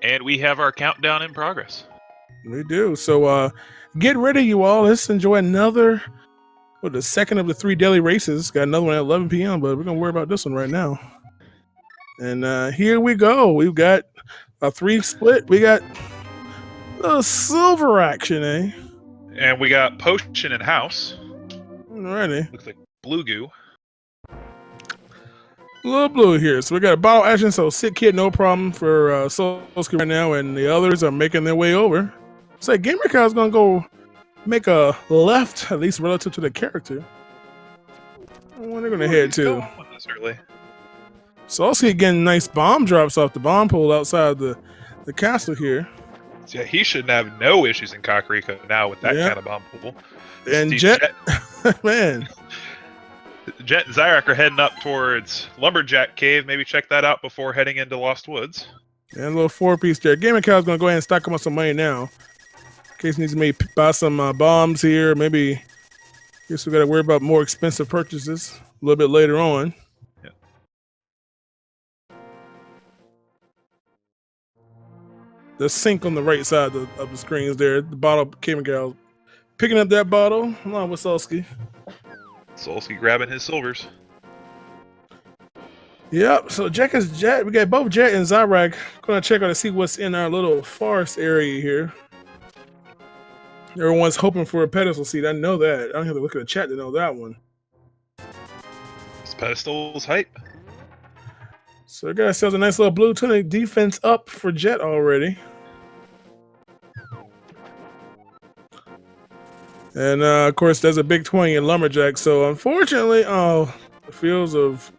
And we have our countdown in progress. We do. So get ready, you all. Let's enjoy another, the second of the 3 daily races. Got another one at 11 p.m., but we're going to worry about this one right now. And here we go. We've got a 3 split. We got a silver action, eh? And we got potion and house. Alrighty. Looks like blue goo. A little blue here. So we got a bottle action, so sick kid, no problem for Solski right now, and the others are making their way over. So gamercal is going to go make a left, at least relative to the character. Where they're going to head to. Solski getting nice bomb drops off the bomb pole outside the castle here. Yeah, he should have no issues in Kakariko now with that kind of bomb pool. And Jet, man. Jet and Xyrak are heading up towards Lumberjack Cave. Maybe check that out before heading into Lost Woods. And a little 4-piece there. gamercal is going to go ahead and stock him on some money now. In case he needs to maybe buy some bombs here. Maybe, guess we got to worry about more expensive purchases a little bit later on. Yeah. The sink on the right side of the screen is there. The bottle, gamercal picking up that bottle along with Solski. Solski grabbing his silvers. Yep, so Jet. We got both Jet and Xyrak. Gonna check out to see what's in our little forest area here. Everyone's hoping for a pedestal seat. I know that. I don't have to look at the chat to know that one. This pedestal's hype. So the guy sells a nice little blue tunic defense up for Jet already. And of course, there's a big 20 in Lumberjack. So unfortunately, the fields of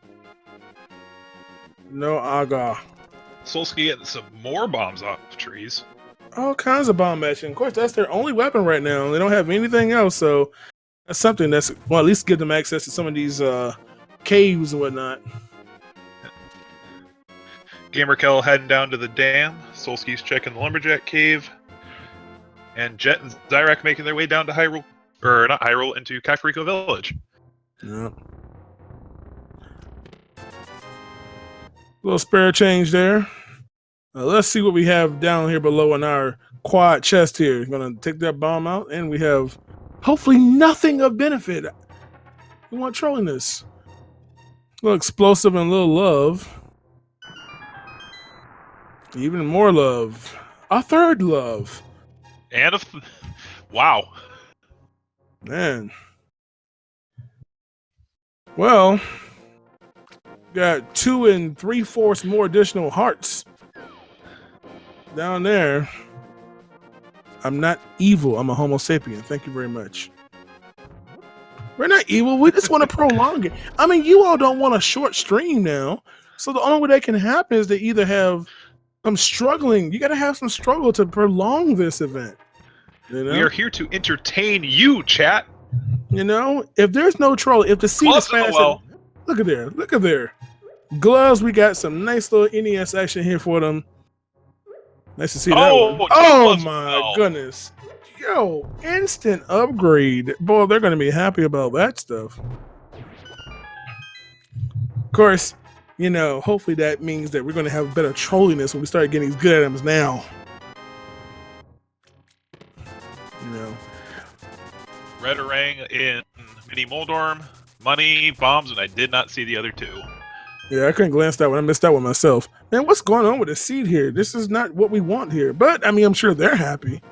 no aga. Solski getting some more bombs off the trees. All kinds of bomb action. Of course, that's their only weapon right now. They don't have anything else. So that's something that's, well, at least give them access to some of these caves and whatnot. gamercal heading down to the dam. Solski's checking the Lumberjack Cave. And Jet and Xyrak making their way down to Hyrule, or not Hyrule, into Kakariko Village. Yeah. Little spare change there. Let's see what we have down here below in our quad chest here. I'm gonna take that bomb out, and we have hopefully nothing of benefit. We want trolling this. A little explosive and a little love. Even more love. A third love. And wow. Man. Well, got 2 3/4 more additional hearts down there. I'm not evil. I'm a Homo sapien. Thank you very much. We're not evil. We just want to prolong it. I mean, you all don't want a short stream now. So the only way that can happen is to either have some struggling. You got to have some struggle to prolong this event. You know? We are here to entertain you, chat. You know, if there's no troll, if the seed is fast, look at there, look at there. Gloves, we got some nice little NES action here for them. Nice to see that one. Oh my goodness. Yo, instant upgrade. Boy, they're going to be happy about that stuff. Of course, you know, hopefully that means that we're going to have better trolliness when we start getting these good items now. You know. Red Orang in Mini Moldorm, money, bombs, and I did not see the other 2. Yeah, I couldn't glance that one. I missed that one myself. Man, what's going on with the seed here? This is not what we want here. But, I mean, I'm sure they're happy.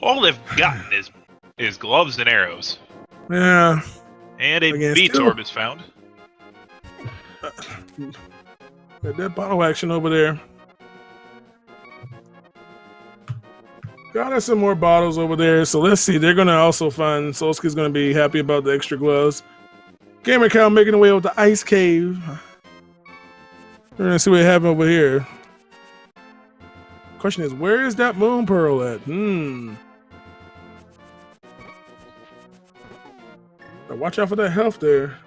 All they've gotten is gloves and arrows. Yeah. And a V-Torb is found. Got that bottle action over there. Got us some more bottles over there. So let's see. They're going to also find, Solski's going to be happy about the extra gloves. gamercal making away with the ice cave. We're going to see what happened over here. Question is, where is that moon pearl at? Watch out for that health there.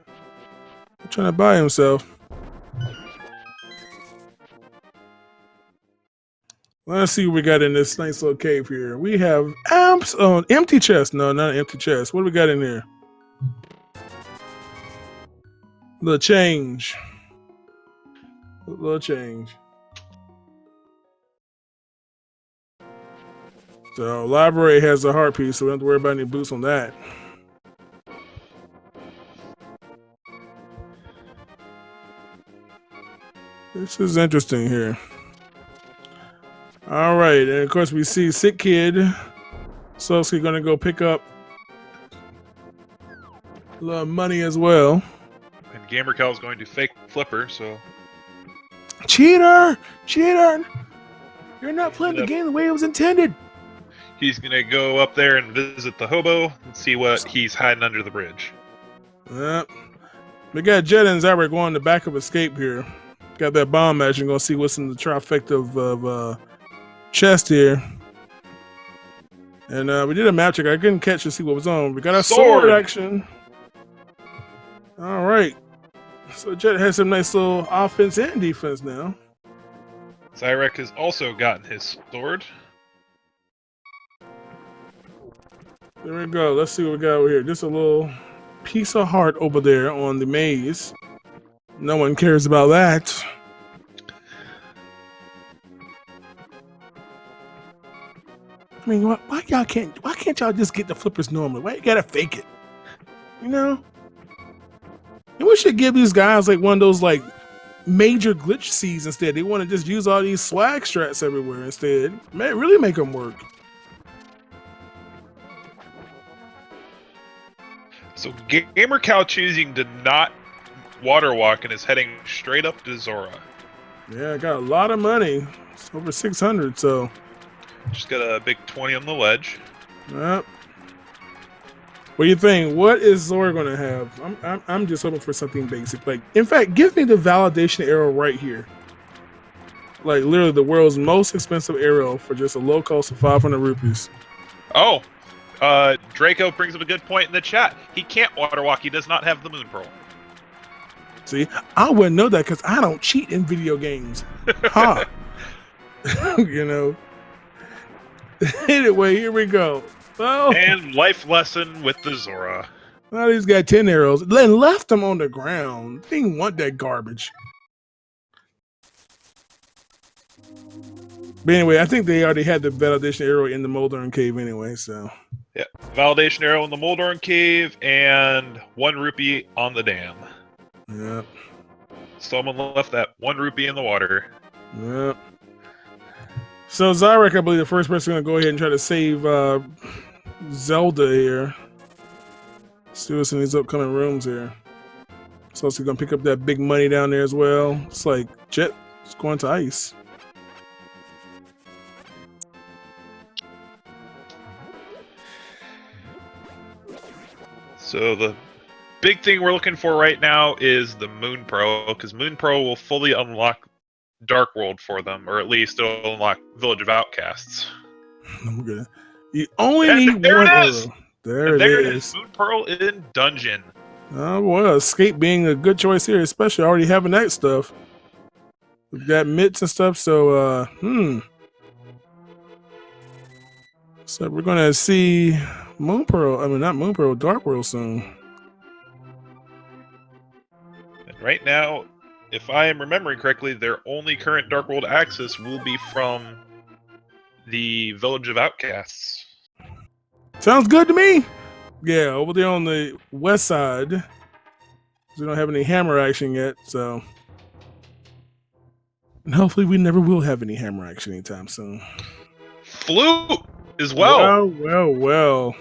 He's trying to buy himself. Let's see what we got in this nice little cave here. We have amps on empty chest. No, not an empty chest. What do we got in there? Little change. Little change. So library has a heart piece, so we don't have to worry about any boosts on that. This is interesting here. All right, and of course we see Sick Kid. Solski gonna go pick up a lot of money as well. And gamercal is going to fake flipper, so Cheater! Cheater! You're not playing the game the way it was intended. he's gonna go up there and visit the hobo and see what he's hiding under the bridge. Yep. We got Jet and Xyrak going the back of escape here. Got that bomb match and gonna see what's in the trifecta of chest here. And we did a map check. I couldn't catch to see what was on. We got a sword action. All right. So Jet has some nice little offense and defense now. Xyrak has also gotten his sword. There we go. Let's see what we got over here. Just a little piece of heart over there on the maze. No one cares about that. I mean, why can't y'all just get the flippers normally? Why you gotta fake it? You know? And we should give these guys like one of those like major glitch seeds instead. They want to just use all these swag strats everywhere instead. Really make them work. So gamercal choosing to not water walk and is heading straight up to Zora. Yeah, I got a lot of money. It's over 600, so. Just got a big 20 on the ledge. Yep. What do you think? What is Zora gonna have? I'm just hoping for something basic. Like, in fact, give me the validation arrow right here. Like, literally the world's most expensive arrow for just a low cost of 500 rupees. Oh, Draco brings up a good point in the chat. He can't water walk. He does not have the moon pearl. See, I wouldn't know that because I don't cheat in video games. Ha! You know. Anyway, here we go. Well, and life lesson with the Zora. Well, he's got 10 arrows. Then left them on the ground. They didn't want that garbage. But anyway, I think they already had the validation arrow in the Moldorn Cave anyway, so. Yeah, validation arrow in the Moldorn Cave and 1 rupee on the dam. Yep. Someone left that 1 rupee in the water. Yep. So Xyrak, I believe, the first person going to go ahead and try to save Zelda here. See what's in these upcoming rooms here. So he's going to pick up that big money down there as well. It's like Jet is going to ice. So the big thing we're looking for right now is the Moon Pro, because Moon Pro will fully unlock Dark World for them, or at least it'll unlock Village of Outcasts. You only need one arrow. There it is. Moon Pearl in Dungeon. Oh, well, Escape being a good choice here, especially already having that stuff. We've got mitts and stuff, so, So we're going to see Moon Pearl, I mean, not Moon Pearl, Dark World soon. And right now, if I am remembering correctly, their only current Dark World access will be from the Village of Outcasts. Sounds good to me. Yeah, over there on the west side. We don't have any hammer action yet, so. And hopefully we never will have any hammer action anytime soon. Flute as well. Well.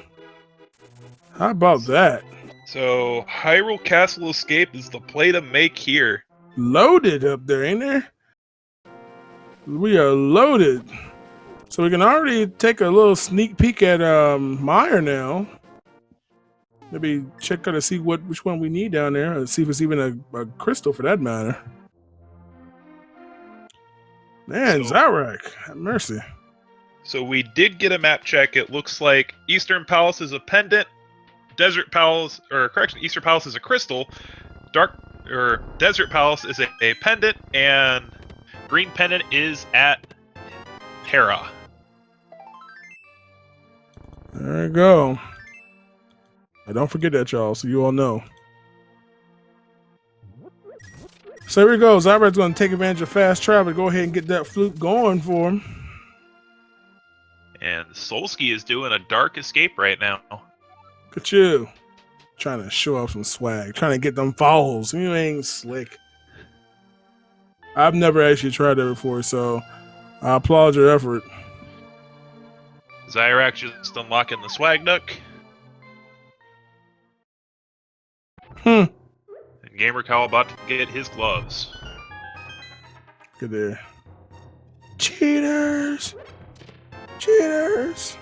How about that? So, Hyrule Castle Escape is the play to make here. Loaded up there, ain't there? We are loaded. So we can already take a little sneak peek at Meyer now. Maybe check out to see which one we need down there, and see if it's even a crystal for that matter. Man, Xyrak, have mercy. So we did get a map check. It looks like Eastern Palace is a pendant, Eastern Palace is a crystal, Desert Palace is a pendant, and Green Pendant is at Hera. There you go. And don't forget that, y'all, so you all know. So here we go. Xyrak's going to take advantage of fast travel. Go ahead and get that flute going for him. And Solski is doing a dark escape right now. Look at you. Trying to show off some swag. Trying to get them falls. You ain't slick. I've never actually tried that before, so I applaud your effort. Xyrak just unlocking the swag nook. And gamercal about to get his gloves. Good there. Cheaters! Cheaters!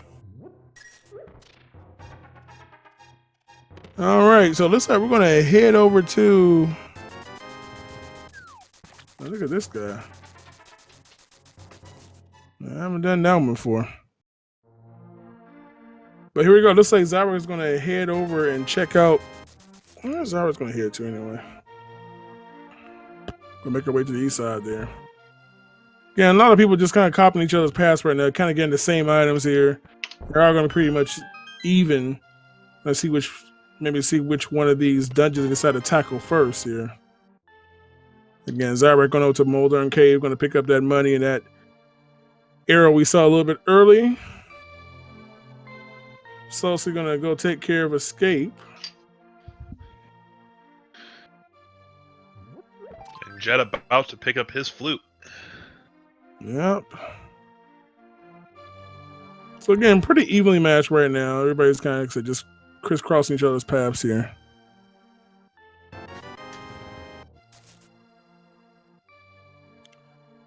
Alright, so looks like we're going to head over to... Oh, look at this guy. I haven't done that one before. But here we go. Looks like Xyrak is going to head over and check out... Where's Xyrak's going to head to anyway? Gonna make our way to the east side there. Yeah, a lot of people just kind of copying each other's paths right now, kind of getting the same items here. They're all gonna be pretty much even. Let's see which one of these dungeons they decide to tackle first here. Again, Xyrak going over to Molder and Cave, gonna pick up that money and that arrow we saw a little bit early. Solski gonna go take care of Escape. Jet about to pick up his flute. Yep. So again, pretty evenly matched right now. Everybody's kind of just crisscrossing each other's paths here.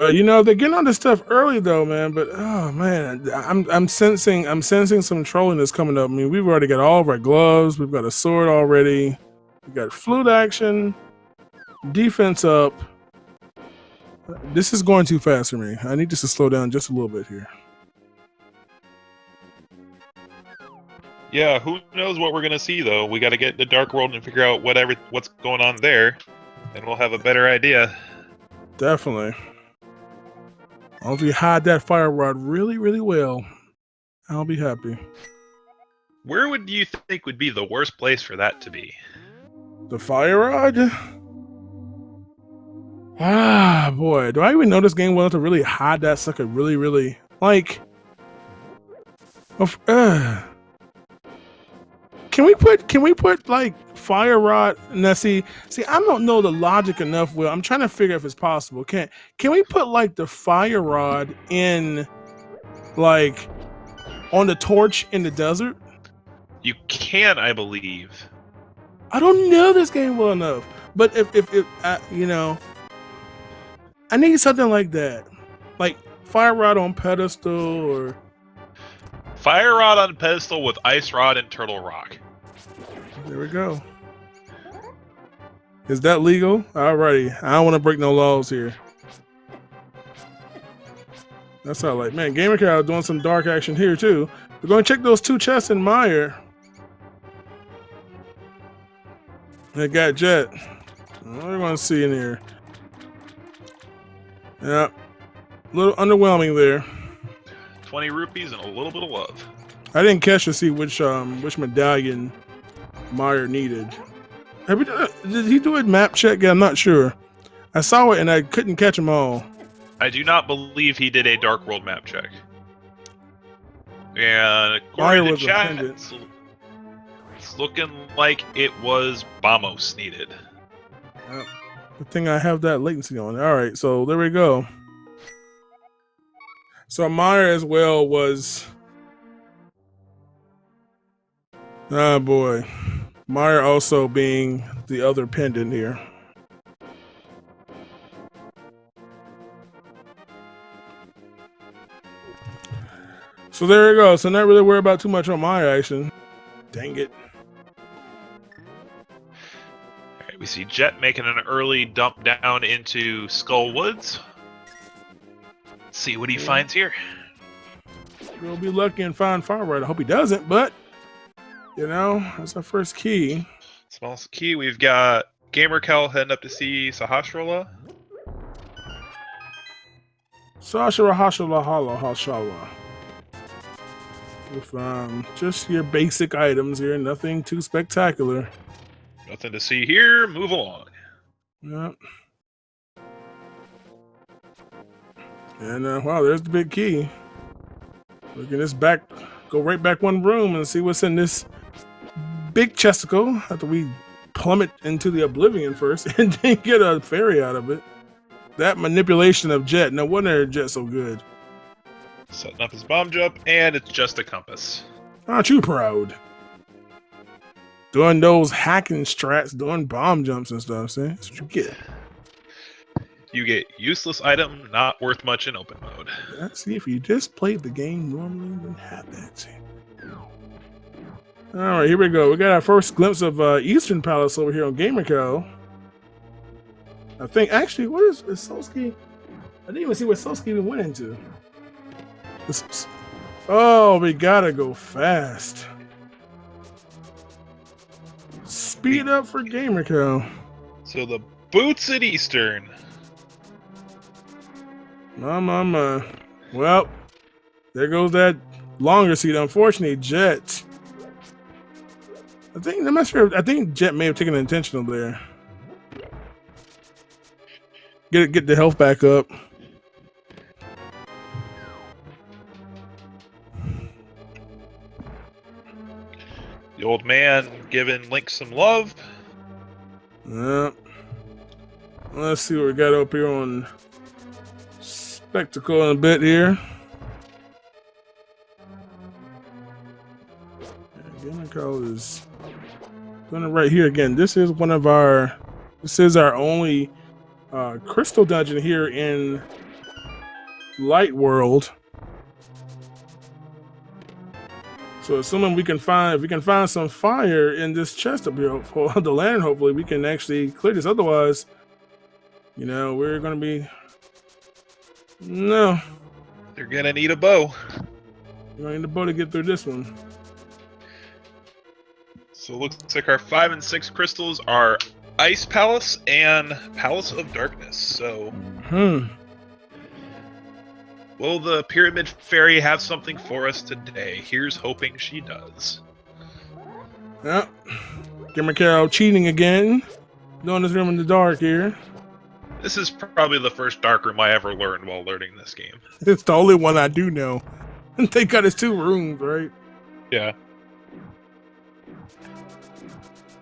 You know, they're getting on this stuff early though, man. But oh man, I'm sensing some trolling that's coming up. I mean, we've already got all of our gloves. We've got a sword already. We got flute action. Defense up. This is going too fast for me. I need this to slow down just a little bit here. Yeah, who knows what we're gonna see though? We got to get in the dark world and figure out what's going on there, and we'll have a better idea. Definitely. If we hide that fire rod really, really well, I'll be happy. Where would you think would be the worst place for that to be? The fire rod? Ah, boy. Do I even know this game well enough to really hide that sucker really, really? Like... Can we put like fire rod? Now see, I don't know the logic enough. Will, I'm trying to figure if it's possible. Can we put like the fire rod in, like, on the torch in the desert? You can, I believe. I don't know this game well enough, but if you know, I need something like that, like fire rod on pedestal or fire rod on pedestal with ice rod and turtle rock. There we go. Is that legal? Alrighty. I don't want to break no laws here. That's all like, man, gamercal doing some dark action here too. We're going to check those two chests in Meyer. They got Jet. What are we going to see in here? Yeah. A little underwhelming there. 20 rupees and a little bit of love. I didn't catch to see which medallion Meyer needed. Did he do a map check? Yeah, I'm not sure. I saw it and I couldn't catch them all. I do not believe he did a Dark World map check. And according to chat, it's looking like it was Bamos needed. Good thing I have that latency on. All right, so there we go. So Meyer as well was... Oh boy. Meyer also being the other pendant here. So there we go. So not really worried about too much on Meyer action. Dang it. Alright, we see Jet making an early dump down into Skull Woods. Let's see what he finds here. He'll be lucky and find fire rod. I hope he doesn't, but you know, that's our first key. Small key. We've got gamercal heading up to see Sahasrahla. Sahasrahla. With just your basic items here, nothing too spectacular. Nothing to see here. Move along. Yep. And wow, there's the big key. We can just go right back one room and see what's in this big chesticle after we plummet into the oblivion first and then get a fairy out of it. That manipulation of Jet, no wonder Jet's so good. Setting up his bomb jump, and it's just a compass. Aren't you proud? Doing those hacking strats, doing bomb jumps and stuff, see? That's what you get. You get useless item, not worth much in open mode. Yeah, see, if you just played the game normally, you wouldn't have that, see? Alright, here we go. We got our first glimpse of Eastern Palace over here on gamercal. I think, actually, what is Solski? I didn't even see what Solski even went into. Oh, we gotta go fast. Speed up for gamercal. So the boots at Eastern. My. Well, there goes that longer seat. Unfortunately, Jet. I'm not sure. I think Jet may have taken an intentional there. Get the health back up. The old man giving Link some love. Yep. Let's see what we got up here on Spectacle in a bit here. Gamercal is doing it right here again. This is our only crystal dungeon here in Light World. So assuming if we can find some fire in this chest up here for the lantern, hopefully we can actually clear this. Otherwise, we're gonna be no. They're gonna need a bow. We're gonna need a bow to get through this one. So it looks like our 5 and 6 crystals are Ice Palace and Palace of Darkness. So will the Pyramid Fairy have something for us today? Here's hoping she does. Yep. Gamercal cheating again. Doing this room in the dark here. This is probably the first dark room I ever learned while learning this game. It's the only one I do know. They got his 2 rooms, right? Yeah.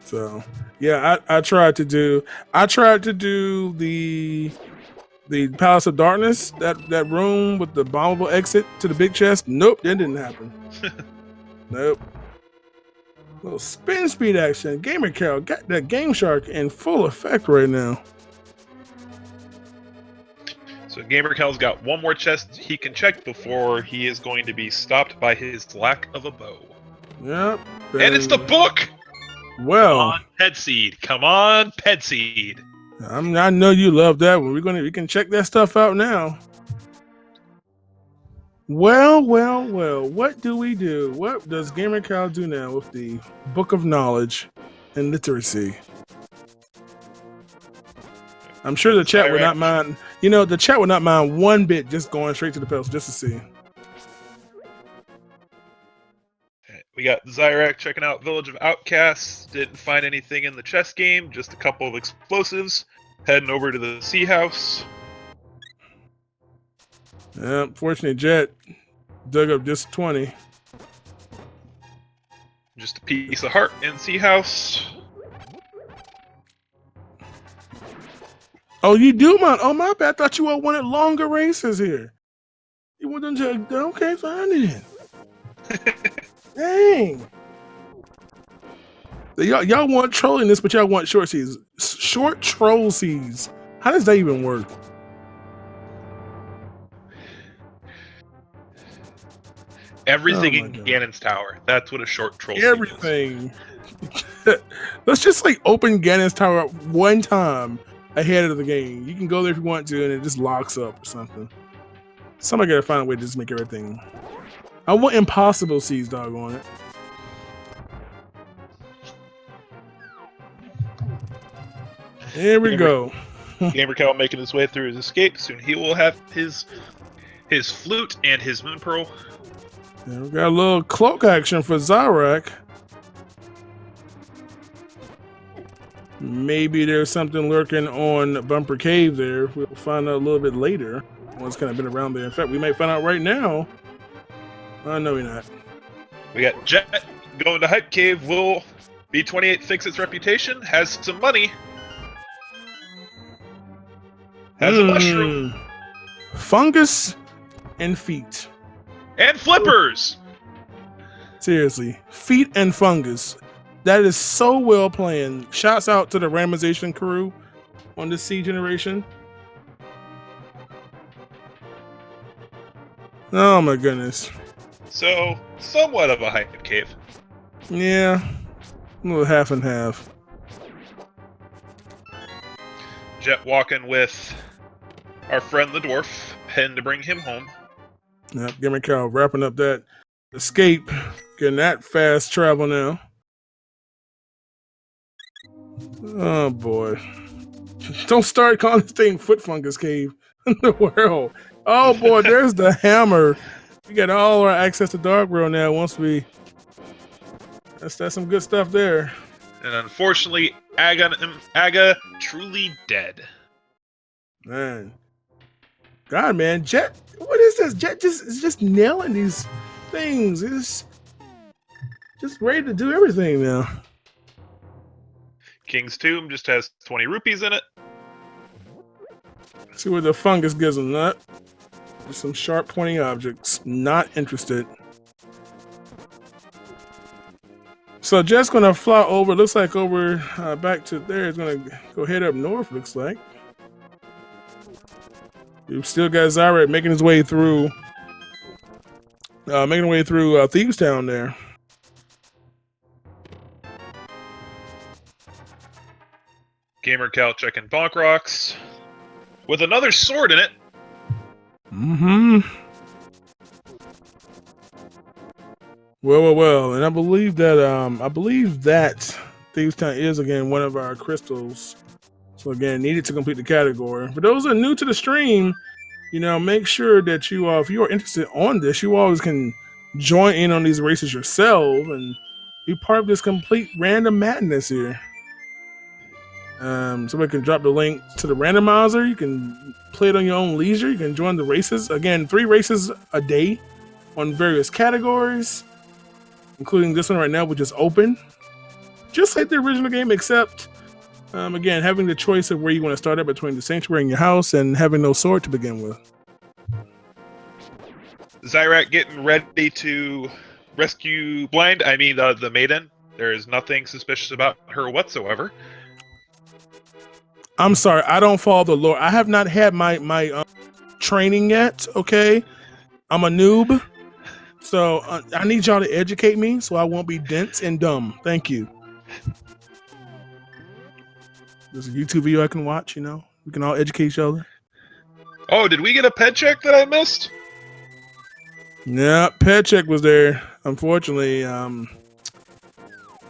So yeah, I tried to do the Palace of Darkness, that room with the bombable exit to the big chest. Nope, that didn't happen. Nope. Little spin speed action. Gamercal got that Game Shark in full effect right now. So Gamercal's got one more chest he can check before he is going to be stopped by his lack of a bow. Yep. And it's the book! Well, come on, Ped Seed. Come on, Ped Seed. I know you love that one. We can check that stuff out now. Well. What do we do? What does Gamercal do now with the Book of Knowledge and Literacy? I'm sure the chat would not mind. The chat would not mind one bit just going straight to the pedestal just to see. We got Xyrak checking out Village of Outcasts. Didn't find anything in the chess game, just a couple of explosives. Heading over to the Sea House. Yeah, fortunately, Jet dug up just 20. Just a piece of heart in Sea House. Oh, you do, man. Oh, my bad. I thought you all wanted longer races here. You want them to... Okay, fine then. Dang. Y'all want trolling this, but y'all want short seas. Short troll seas. How does that even work? Everything in Ganon's Tower. That's what a short troll seed is. Everything. Let's just open Ganon's Tower up one time ahead of the game. You can go there if you want to, and it just locks up or something. Somebody gotta find a way to just make everything. I want impossible seas, dog, on it. Here we go. Gamercal making his way through his escape. Soon he will have his flute and his moon pearl. Yeah, we got a little cloak action for Xyrak. Maybe there's something lurking on Bumper Cave there. We'll find out a little bit later. Well, it's kind of been around there. In fact, we might find out right now. No, we're not. We got Jet going to Hype Cave. Will B28 fix its reputation? Has some money. Has a mushroom. Fungus and feet. And flippers! Seriously. Feet and fungus. That is so well planned. Shouts out to the randomization crew on this C generation. Oh my goodness. So, somewhat of a Hype Cave. Yeah. A little half and half. Jet walking with our friend the dwarf, heading to bring him home. Yep, gamercal wrapping up that escape. Getting that fast travel now. Oh boy. Don't start calling this thing Foot Fungus Cave in the world. Oh boy, there's the hammer. We got all our access to Dark World now once we... That's some good stuff there. And unfortunately, Aga truly dead. Man. God, man. Jet, what is this? Jet is just nailing these things. It's just ready to do everything now. King's Tomb just has 20 rupees in it. See what the fungus gives them. Not just some sharp pointing objects. Not interested. So Jet's gonna fly over. Looks like over back to there. It's gonna go head up north. Looks like. We've still got Xyrak making his way through. Thieves Town there. gamercal checking Bonk Rocks with another sword in it. Well, and I believe that Thieves Town is again one of our crystals. So again, needed to complete the category. For those that are new to the stream, make sure that you, if you are interested on this, you always can join in on these races yourself and be part of this complete random madness here. Somebody can drop the link to the randomizer. You can play it on your own leisure. You can join the races. Again, 3 races a day on various categories, including this one right now, which is open. Just like the original game, except, again, having the choice of where you want to start at between the sanctuary and your house and having no sword to begin with. Xyrak getting ready to rescue the maiden. There is nothing suspicious about her whatsoever. I'm sorry, I don't follow the lore. I have not had my training yet, okay? I'm a noob. So I need y'all to educate me so I won't be dense and dumb. Thank you. There's a YouTube video I can watch, we can all educate each other. Oh, did we get a pet check that I missed? Yeah, pet check was there. Unfortunately,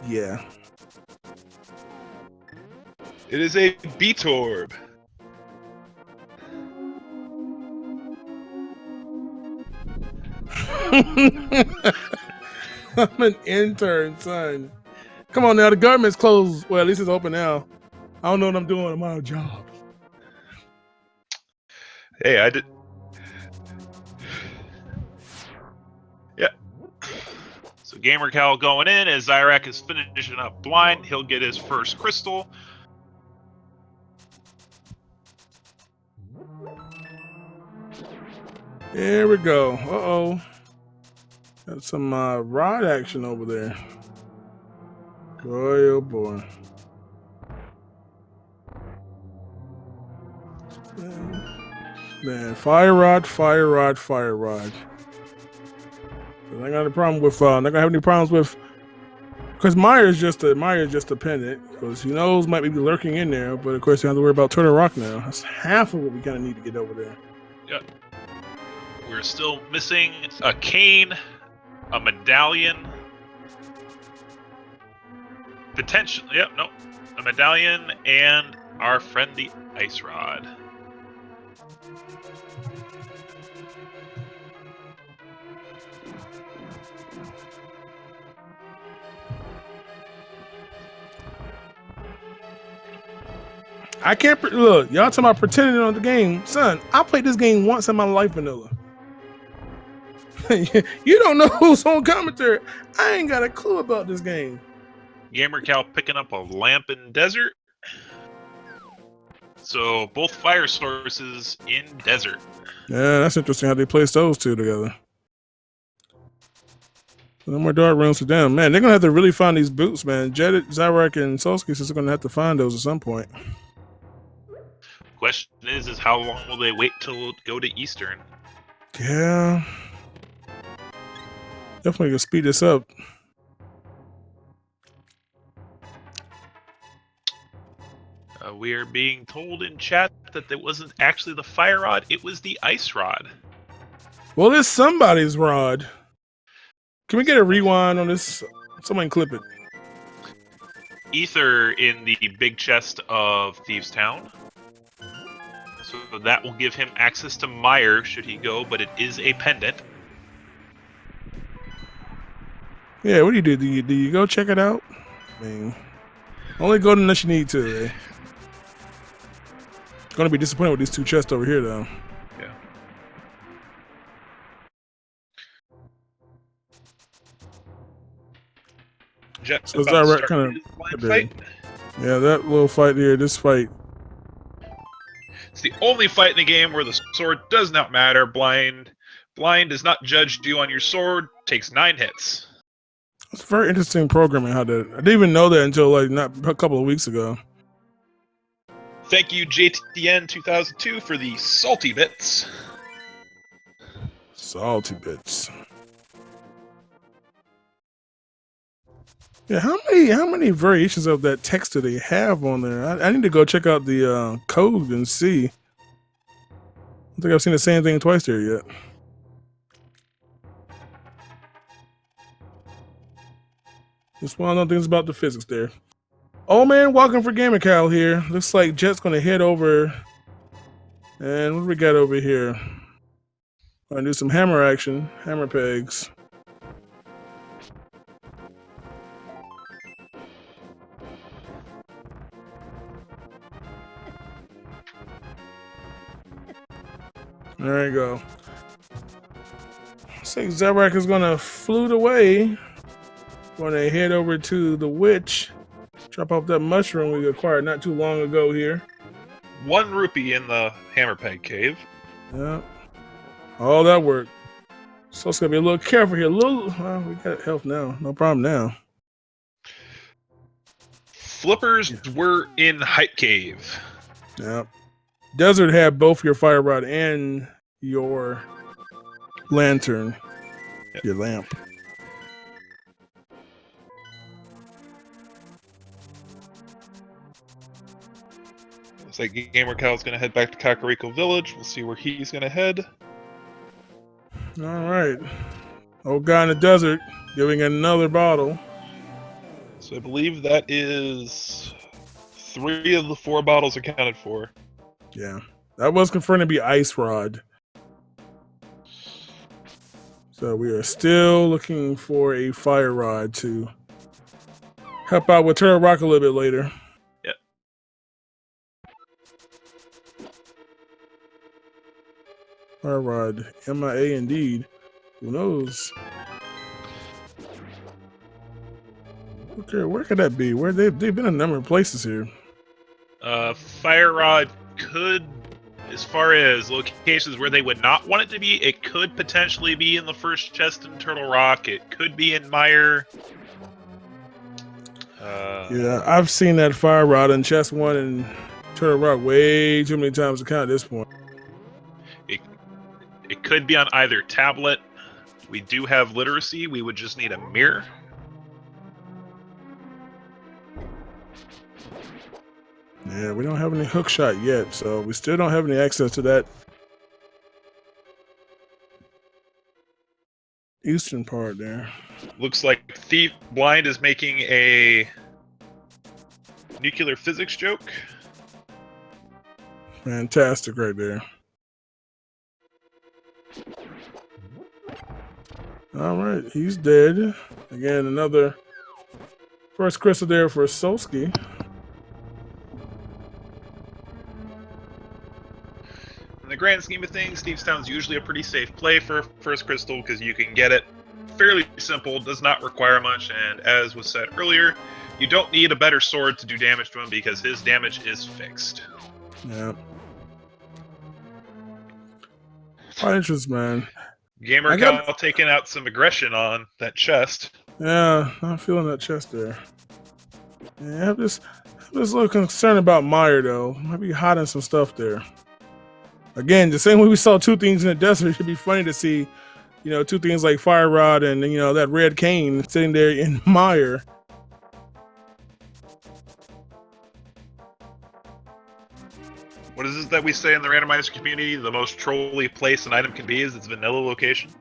yeah. It is a Beetorb. I'm an intern, son. Come on now, the government's closed. Well, at least it's open now. I don't know what I'm doing. I'm on a job. Hey, I did. Yeah. So gamercal going in as Xyrak is finishing up blind. He'll get his first crystal. There we go. Uh-oh. Got some rod action over there. Boy, oh boy. Man, fire rod. I got a problem with not gonna have any problems with, because Maya's just a pendant, because who knows, might be lurking in there, but of course you have to worry about Turtle Rock now. That's half of what we kind of need to get over there. Yep. We're still missing a cane, a medallion, potentially, a medallion, and our friend the Ice Rod. I can't look. Y'all talking about pretending on the game, son. I played this game once in my life, vanilla. You don't know who's on commentary. I ain't got a clue about this game. gamercal picking up a lamp in desert. So both fire sources in desert. Yeah, that's interesting how they place those two together. No more dark rooms for them. Man, they're going to have to really find these boots, man. Xyrak, and Solski are going to have to find those at some point. Question is how long will they wait till go to Eastern? Yeah. Definitely going to speed this up. We are being told in chat that it wasn't actually the fire rod, it was the ice rod. Well, it's somebody's rod. Can we get a rewind on this? Someone clip it. Ether in the big chest of Thieves Town. So that will give him access to Meyer should he go, but it is a pendant. Yeah, what do you do? Do you go check it out? I mean, only go unless you need to, eh? Gonna be disappointed with these two chests over here, though. Yeah. Jet, So is that right? Kind of fight? Yeah, that little fight here. This fight. It's the only fight in the game where the sword does not matter. Blind does not judge you on your sword. Takes 9 hits. It's very interesting programming. How that I didn't even know that until like not a couple of weeks ago. Thank you, Jet082, for the salty bits. Salty bits. Yeah, how many variations of that text do they have on there? I need to go check out the code and see. I don't think I've seen the same thing twice there yet. Just one of the things about the physics there. Oh man, welcome for gamercal here. Looks like Jet's gonna head over. And what do we got over here? Gonna do some hammer action, hammer pegs. There you go. Looks like Xyrak is gonna flute away. Gonna head over to the witch. Drop off that mushroom we acquired not too long ago here. 1 rupee in the hammer peg cave. Yeah. All that work. So it's gonna be a little careful here. Well, we got health now. No problem now. Flippers were in Hype Cave. Yeah. Desert had both your fire rod and your lantern. Yep. Your lamp. Looks like gamercal is going to head back to Kakariko Village. We'll see where he's going to head. All right. Old guy in the desert giving another bottle. So I believe that is 3 of the 4 bottles accounted for. Yeah. That was confirmed to be Ice Rod. So we are still looking for a Fire Rod to help out with Turtle Rock a little bit later. Yep. Fire Rod, MIA indeed. Who knows? Okay, where could that be? Where they've been a number of places here. Fire Rod could, as far as locations where they would not want it to be, it could potentially be in the first chest in Turtle Rock. It could be in Meyer. Yeah, I've seen that Fire Rod in chest 1 in Turtle Rock way too many times to count at this point. It could be on either tablet. We do have literacy. We would just need a mirror. Yeah, we don't have any hook shot yet, so we still don't have any access to that eastern part there. Looks like Thief Blind is making a nuclear physics joke. Fantastic right there. All right, he's dead. Again, another first crystal there for Solski. And the grand scheme of things, Stevestown's usually a pretty safe play for first crystal because you can get it fairly simple, does not require much, and as was said earlier, you don't need a better sword to do damage to him because his damage is fixed. Yeah. Quite interesting, man. Gamercal taking out some aggression on that chest. Yeah, I'm feeling that chest there. Yeah, I'm just a little concerned about Meyer though. Might be hiding some stuff there. Again, the same way we saw two things in the desert, it should be funny to see, two things like Fire Rod and that red cane sitting there in Meyer. What is it that we say in the randomizer community? The most trolly place an item can be is its vanilla location.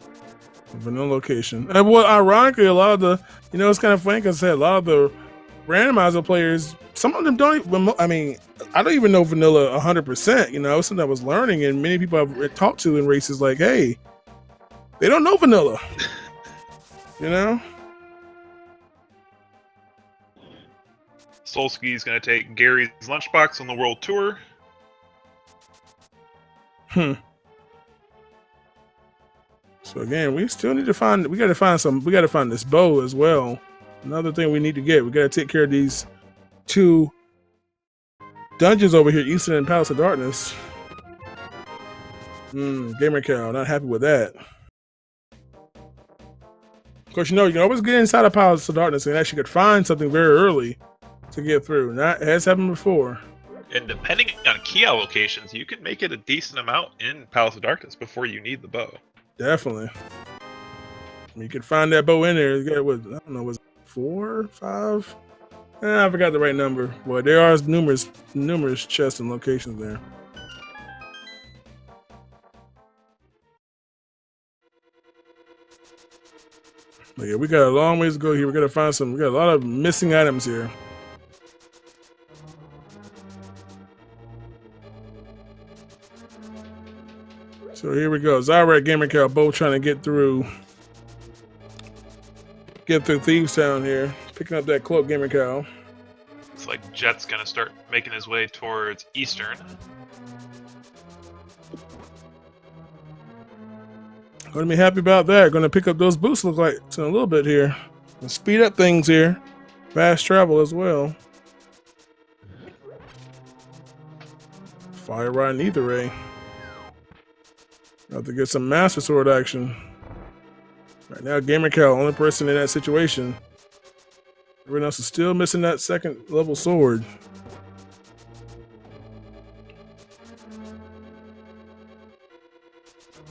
Vanilla location. And well, ironically, a lot of the, it's kind of funny because I said a lot of the randomizer players, some of them don't even, I don't even know vanilla 100%. It's something I was learning, and many people I've talked to in races like, hey, they don't know vanilla. Solski's going to take Gary's lunchbox on the world tour. So again, we still need to find. We got to find this bow as well. Another thing we need to get. We got to take care of these two dungeons over here, Eastern and Palace of Darkness. Gamercal, not happy with that. Of course, you can always get inside of Palace of Darkness and actually could find something very early to get through. That has happened before. And depending on key allocations, you can make it a decent amount in Palace of Darkness before you need the bow. Definitely. You could find that bow in there. You got, I don't know, was it 4, 5? I forgot the right number. Boy, there are numerous chests and locations there. But yeah, we got a long ways to go here. We got to find some. We got a lot of missing items here. So here we go. Xyrak, Gamercal, both trying to get through Thieves Town here. Picking up that cloak, Gamercal. Looks like Jet's gonna start making his way towards Eastern. Gonna be happy about that. Gonna pick up those boosts, look like, in a little bit here. And speed up things here. Fast travel as well. Fire Rod and Ether Ray. Have to get some Master Sword action. Right now, Gamercal, only person in that situation. Everyone else is still missing that second level sword.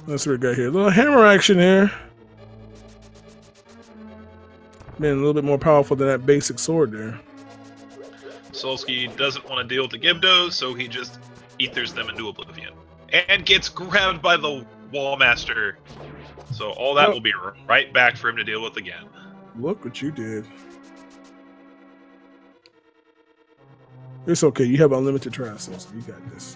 Let's see what we got here. A little hammer action here. Being a little bit more powerful than that basic sword there. Solski doesn't want to deal with the Gibdos, so he just ethers them into oblivion. And gets grabbed by the Wallmaster. So all that will be right back for him to deal with again. Look what you did. It's okay. You have unlimited trials, so you got this.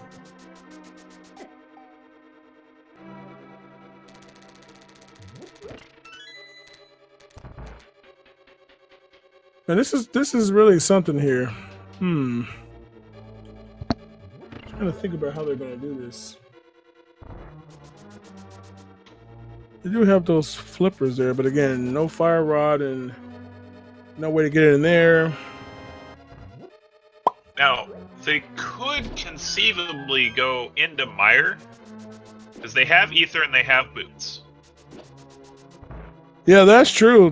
And this is really something here. Trying to think about how they're going to do this. They do have those flippers there, but again, no fire rod and no way to get in there. Now, they could conceivably go into Mire, because they have Ether and they have boots. Yeah, that's true.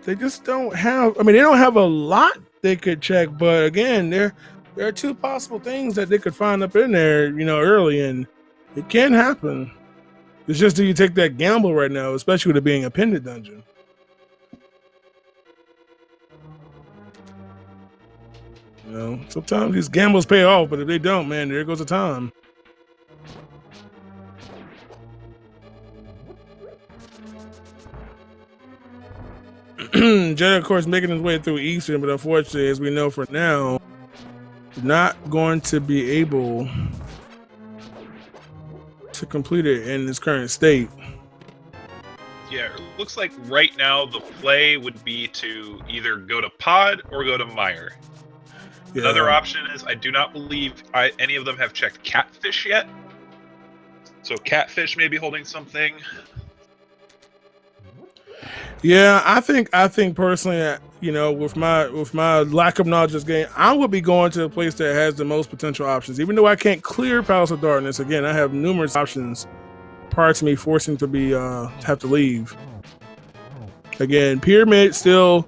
They just don't have, they don't have a lot they could check, but again, there are two possible things that they could find up in there, early, and it can happen. It's just, do you take that gamble right now, especially with it being a pendant dungeon? Sometimes these gambles pay off, but if they don't, man, there goes the time. Jet, of course, making his way through Eastern, but unfortunately, as we know for now, not going to be able to complete it in its current state. Yeah, it looks like right now the play would be to either go to Pod or go to Mire. Yeah. Another option is I do not believe any of them have checked Catfish yet. So Catfish may be holding something. Yeah, I think personally, you know, with my lack of knowledge of this game, I would be going to a place that has the most potential options. Even though I can't clear Palace of Darkness, again, I have numerous options prior to me forcing to be have to leave. Again, Pyramid still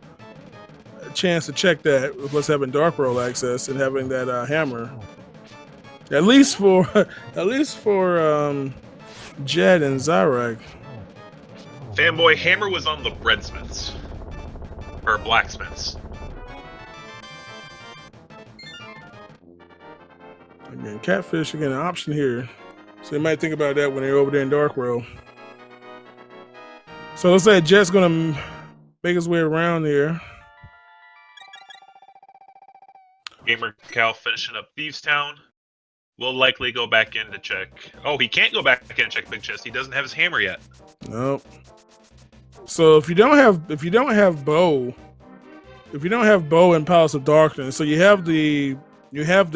a chance to check that with us having Dark World access and having that hammer. At least for Jet and Xyrak. Fanboy Hammer was on the breadsmiths. Or blacksmiths. Again, Catfish, again, an option here. So they might think about that when they're over there in Dark World. So let's say Jet's gonna make his way around here. gamercal finishing up Thievestown. We'll likely go back in to check. Oh, he can't go back in and check Big Chest. He doesn't have his hammer yet. Nope. So if you don't have bow in Palace of Darkness, so you have the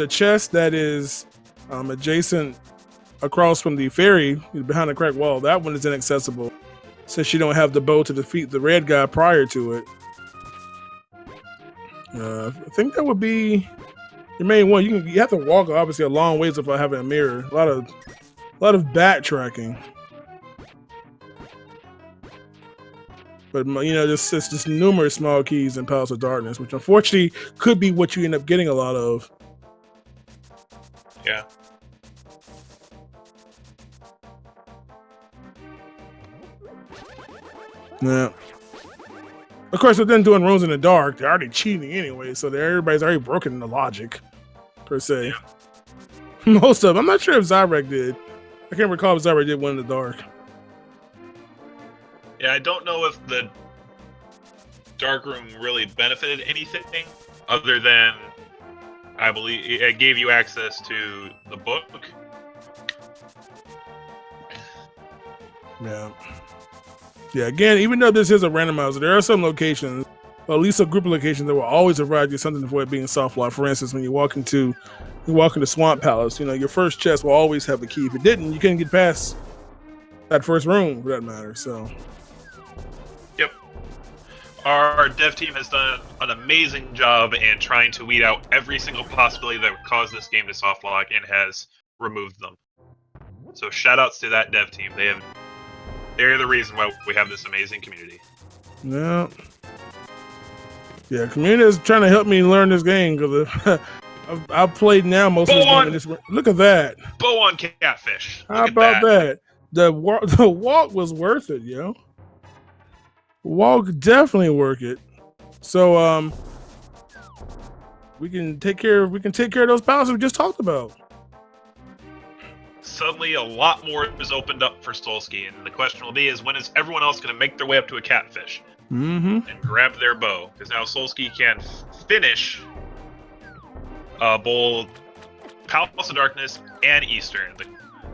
chest that is adjacent across from the ferry behind the cracked wall. That one is inaccessible since you don't have the bow to defeat the red guy prior to it. I think that would be your main one. You have to walk obviously a long ways without having a mirror. A lot of backtracking. But you know, there's just numerous small keys in Palace of Darkness, which unfortunately could be what you end up getting a lot of. Yeah. Yeah. Of course, with them doing rooms in the dark, they're already cheating anyway, so everybody's already broken the logic, per se. Yeah. Most of them. I'm not sure if Xyrak did. I can't recall if Xyrak did one in the dark. Yeah, I don't know if the dark room really benefited anything other than, I believe, it gave you access to the book. Yeah. Yeah, again, even though this is a randomizer, there are some locations, or at least a group of locations that will always provide you something for it being soft lock. For instance, when you walk into Swamp Palace, you know, your first chest will always have the key. If it didn't, you couldn't get past that first room, for that matter. So, yep. Our dev team has done an amazing job in trying to weed out every single possibility that would cause this game to soft lock and has removed them. So shout outs to that dev team. They're the reason why we have this amazing community. Yeah. Yeah, community is trying to help me learn this game because I've played now most of this game. Look at that. Bow on Catfish. How about that? The walk was worth it, yo. Walk definitely worth it. So we can take care of those palaces we just talked about. Suddenly, a lot more is opened up for Solski, and the question will be: is when is everyone else going to make their way up to a Catfish and grab their bow? Because now Solski can finish both Palace of Darkness and Eastern.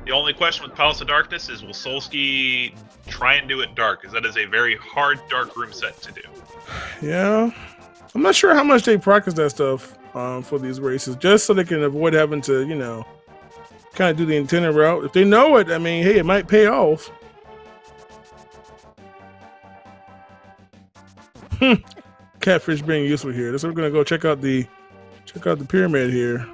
The only question with Palace of Darkness is: will Solski try and do it dark? Because that is a very hard dark room set to do. Yeah, I'm not sure how much they practice that stuff for these races, just so they can avoid having to, you know, kind of do the intended route. If they know it, I mean, hey, it might pay off. Catfish being useful here. So we're gonna go check out the pyramid here.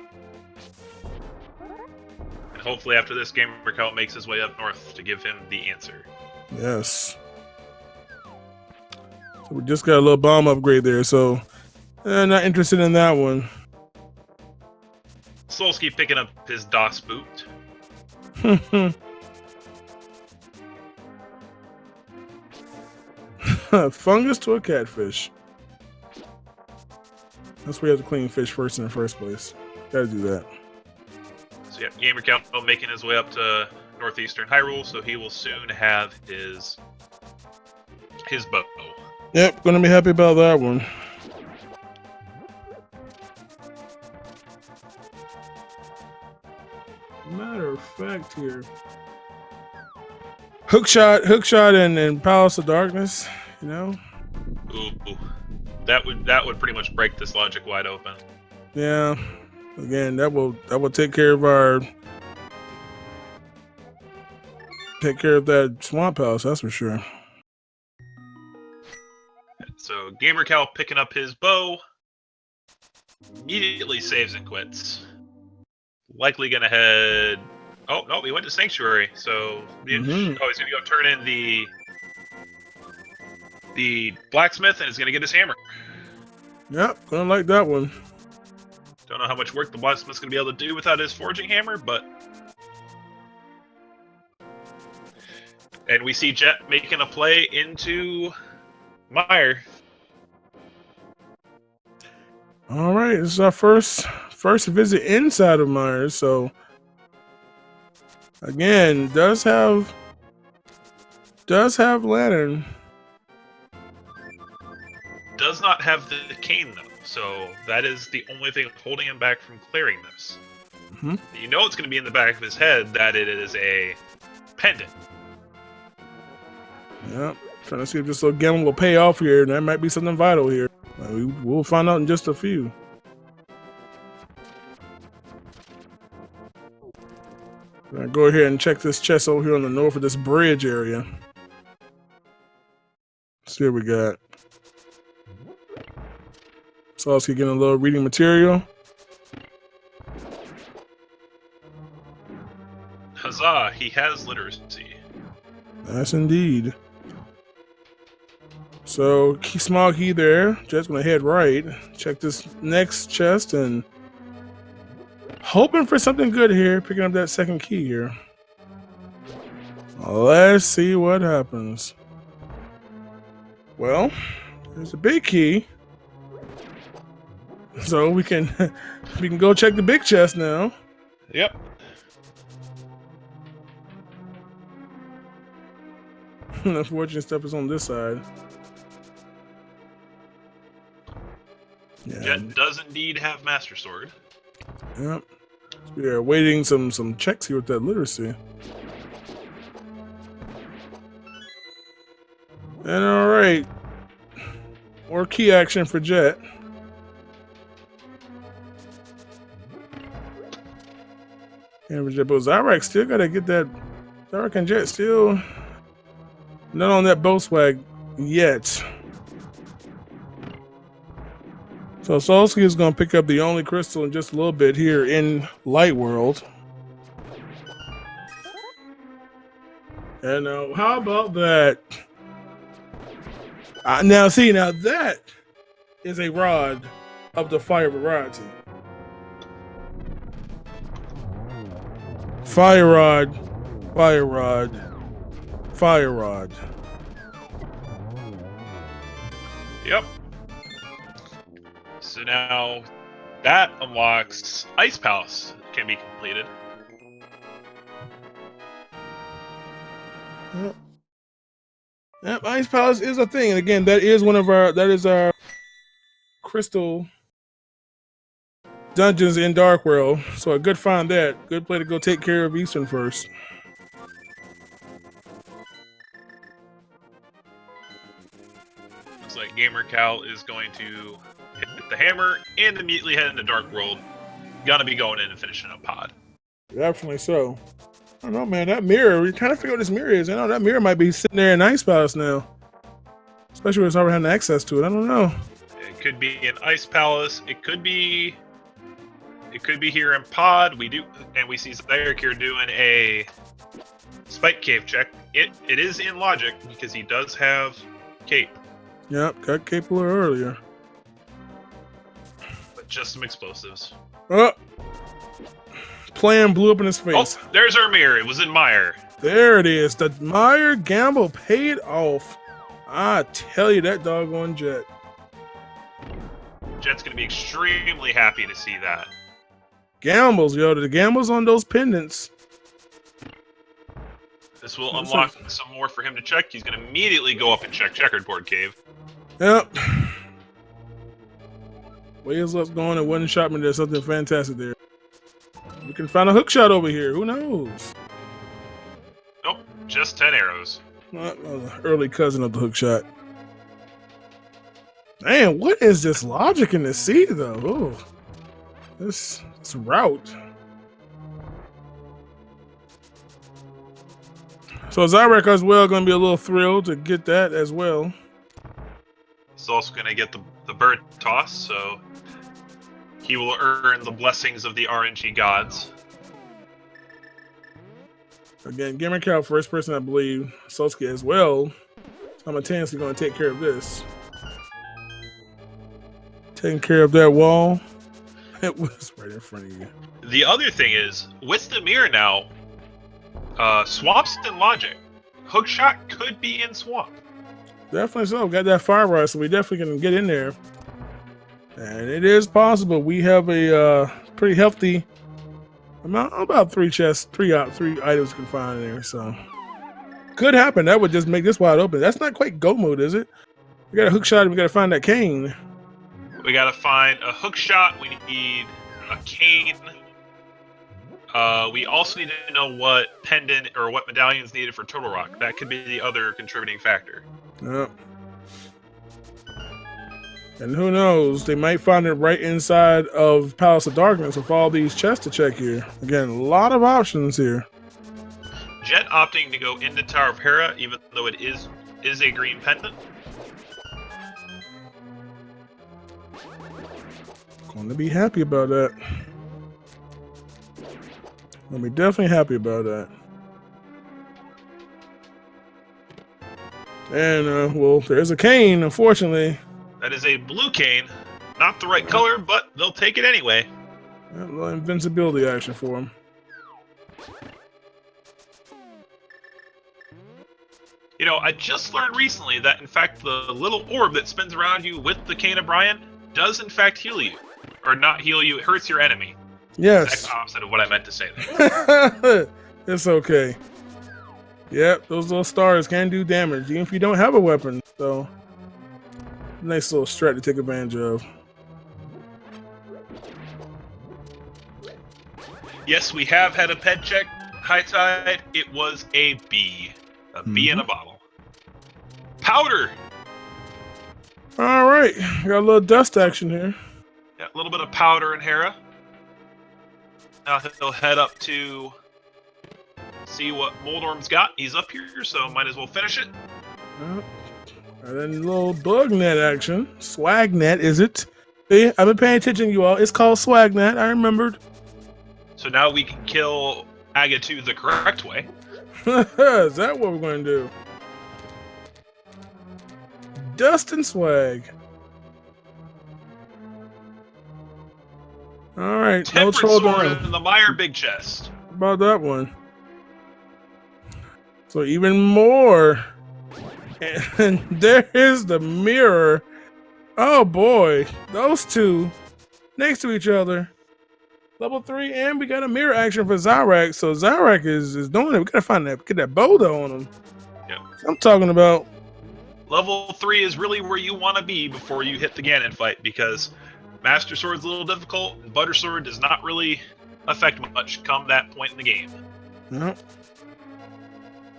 And hopefully after this, gamercal makes his way up north to give him the answer. Yes. So we just got a little bomb upgrade there, so not interested in that one. Solski picking up his DOS boot. Fungus to a catfish. That's where you have to clean fish first in the first place. Gotta do that. So yeah, gamercal making his way up to northeastern Hyrule, so he will soon have his bow. Yep, gonna be happy about that one. Matter of fact here. Hookshot and Palace of Darkness, you know? Ooh. That would pretty much break this logic wide open. Yeah. Again, that will take care of our take care of that swamp house, that's for sure. So gamercal picking up his bow, immediately saves and quits. Likely gonna head. Oh no, he went to Sanctuary. So he's gonna go turn in the blacksmith, and is gonna get his hammer. Yep, gonna like that one. Don't know how much work the blacksmith's gonna be able to do without his forging hammer, but. And we see Jet making a play into Meyer. All right, this is our first visit inside of Myers. So again, does have lantern. Does not have the cane though, so that is the only thing holding him back from clearing this. Mm-hmm. You know it's going to be in the back of his head that it is a pendant. Yep, trying to see if this little gamble will pay off here, and that might be something vital here. We'll find out in just a few. I'll go ahead and check this chest over here on the north of this bridge area. Let's see what we got. Solski getting a little reading material. Huzzah, he has literacy. Yes, indeed. So, small key there. Jet's gonna head right. Check this next chest and hoping for something good here. Picking up that second key here. Let's see what happens. Well, there's a big key. So we can go check the big chest now. Yep. Unfortunate stuff is on this side. Yeah. Jet does indeed have Master Sword. Yep. We are waiting some checks here with that literacy. And all right, more key action for Jet. And but Xyrak still gotta get that. Xyrak and Jet still not on that bow swag yet. So Solski is gonna pick up the only crystal in just a little bit here in Light World. And how about that? Now that is a rod of the fire variety. Fire rod, fire rod, fire rod. Yep. So now that unlocks Ice Palace can be completed. Yep, Ice Palace is a thing. And again, that is our crystal dungeons in Dark World. So a good find that. Good play to go take care of Eastern first. Looks like gamercal is going to hit the hammer and immediately head into Dark World. Gonna be going in and finishing up pod. Definitely so. I don't know, man. That mirror, we're trying to figure out what this mirror is. That mirror might be sitting there in Ice Palace now. Especially when it's already having access to it. I don't know. It could be in Ice Palace. It could be here in pod. We see Xyrak here doing a Spike Cave check. It is in logic because he does have cape. Yep, got cape a little earlier. But just some explosives. Oh! Plan blew up in his face. Oh, there's our mirror. It was in Meyer. There it is. The Meyer gamble paid off. I tell you, that doggone Jet. Jet's gonna be extremely happy to see that. Gambles, yo. The gambles on those pendants. This will unlock some more for him to check. He's gonna immediately go up and check Checkerboard Cave. Yep. Way his luck's going, it wasn't shot me. There's something fantastic there. We can find a hook shot over here. Who knows? Nope, just 10 arrows. Early cousin of the hook shot. Man, what is this logic in the sea, though? Ooh. This route. So Xyrak as well going to be a little thrilled to get that as well. He's also going to get the bird toss, so he will earn the blessings of the RNG gods. Again, gamercal first person, I believe. Solski as well. Simultaneously going to take care of this. Taking care of that wall. It was right in front of you. The other thing is, with the mirror now, Swamp's in logic. Hookshot could be in Swamp. Definitely so. Got that fire rod, so we definitely can get in there. And it is possible. We have a pretty healthy amount, about 3 chests, 3 items we can find in there. So could happen. That would just make this wide open. That's not quite go mode, is it? We got a hook shot and we got to find that cane. We got to find a hook shot. We need a cane. We also need to know what pendant or what medallion's needed for Turtle Rock. That could be the other contributing factor. Yep. And who knows? They might find it right inside of Palace of Darkness with all these chests to check here. Again, a lot of options here. Jet opting to go into Tower of Hera, even though it is a green pendant. Going to be happy about that. I'll be definitely happy about that. And, well, there's a cane, unfortunately. That is a blue cane. Not the right color, but they'll take it anyway. A little invincibility action for him. You know, I just learned recently that, in fact, the little orb that spins around you with the Cane of Brian does, in fact, heal you. Or not heal you, it hurts your enemy. Yes. That's the opposite of what I meant to say there. It's okay. Yep, those little stars can do damage, even if you don't have a weapon. So, nice little strat to take advantage of. Yes, we have had a ped check, High Tide. It was a B. A B in a bottle. Powder! Alright, got a little dust action here. Yeah, a little bit of powder in Hera. Now he'll head up to see what Moldorm's got. He's up here, so might as well finish it. Yep. And then a little bug net action. Swag net, is it? See, I've been paying attention, you all. It's called swag net. I remembered. So now we can kill Agatu the correct way. Is that what we're going to do? Dust and swag. All right, no Tempered troll sword down. in the Meyer big chest. About that one. So even more. And there is the mirror. Oh boy, those two next to each other. Level 3, and we got a mirror action for Xyrak. So Xyrak is doing it. We gotta find that, get that boulder on him. Yep. I'm talking about. Level 3 is really where you want to be before you hit the Ganon fight, because Master Sword's a little difficult, and Butter Sword does not really affect much come that point in the game. Yep.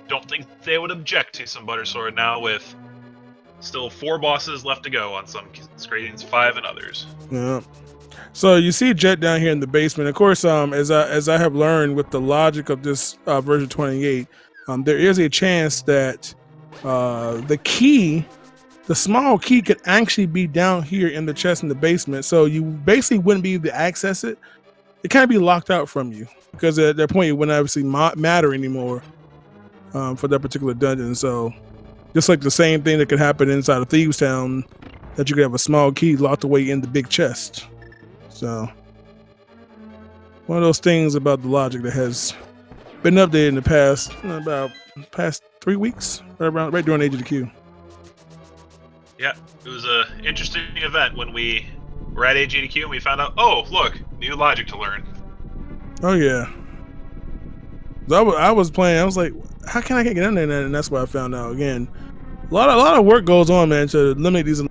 Don't think they would object to some Butter Sword now with still 4 bosses left to go on some screenings, 5 and others. Yeah. So you see Jet down here in the basement. Of course, as I have learned with the logic of this version 28, there is a chance that the key, the small key, could actually be down here in the chest in the basement. So you basically wouldn't be able to access it. It can't be locked out from you because at that point it wouldn't obviously matter anymore for that particular dungeon. So just like the same thing that could happen inside of Thieves Town, that you could have a small key locked away in the big chest. So one of those things about the logic that has been updated in the past 3 weeks, right during Age of the Q. Yeah, it was an interesting event when we were at AGDQ and we found out, oh, look, new logic to learn. Oh, yeah. I was playing, I was like, how can I get in there? And that's what I found out. Again, a lot of work goes on, man, to eliminate these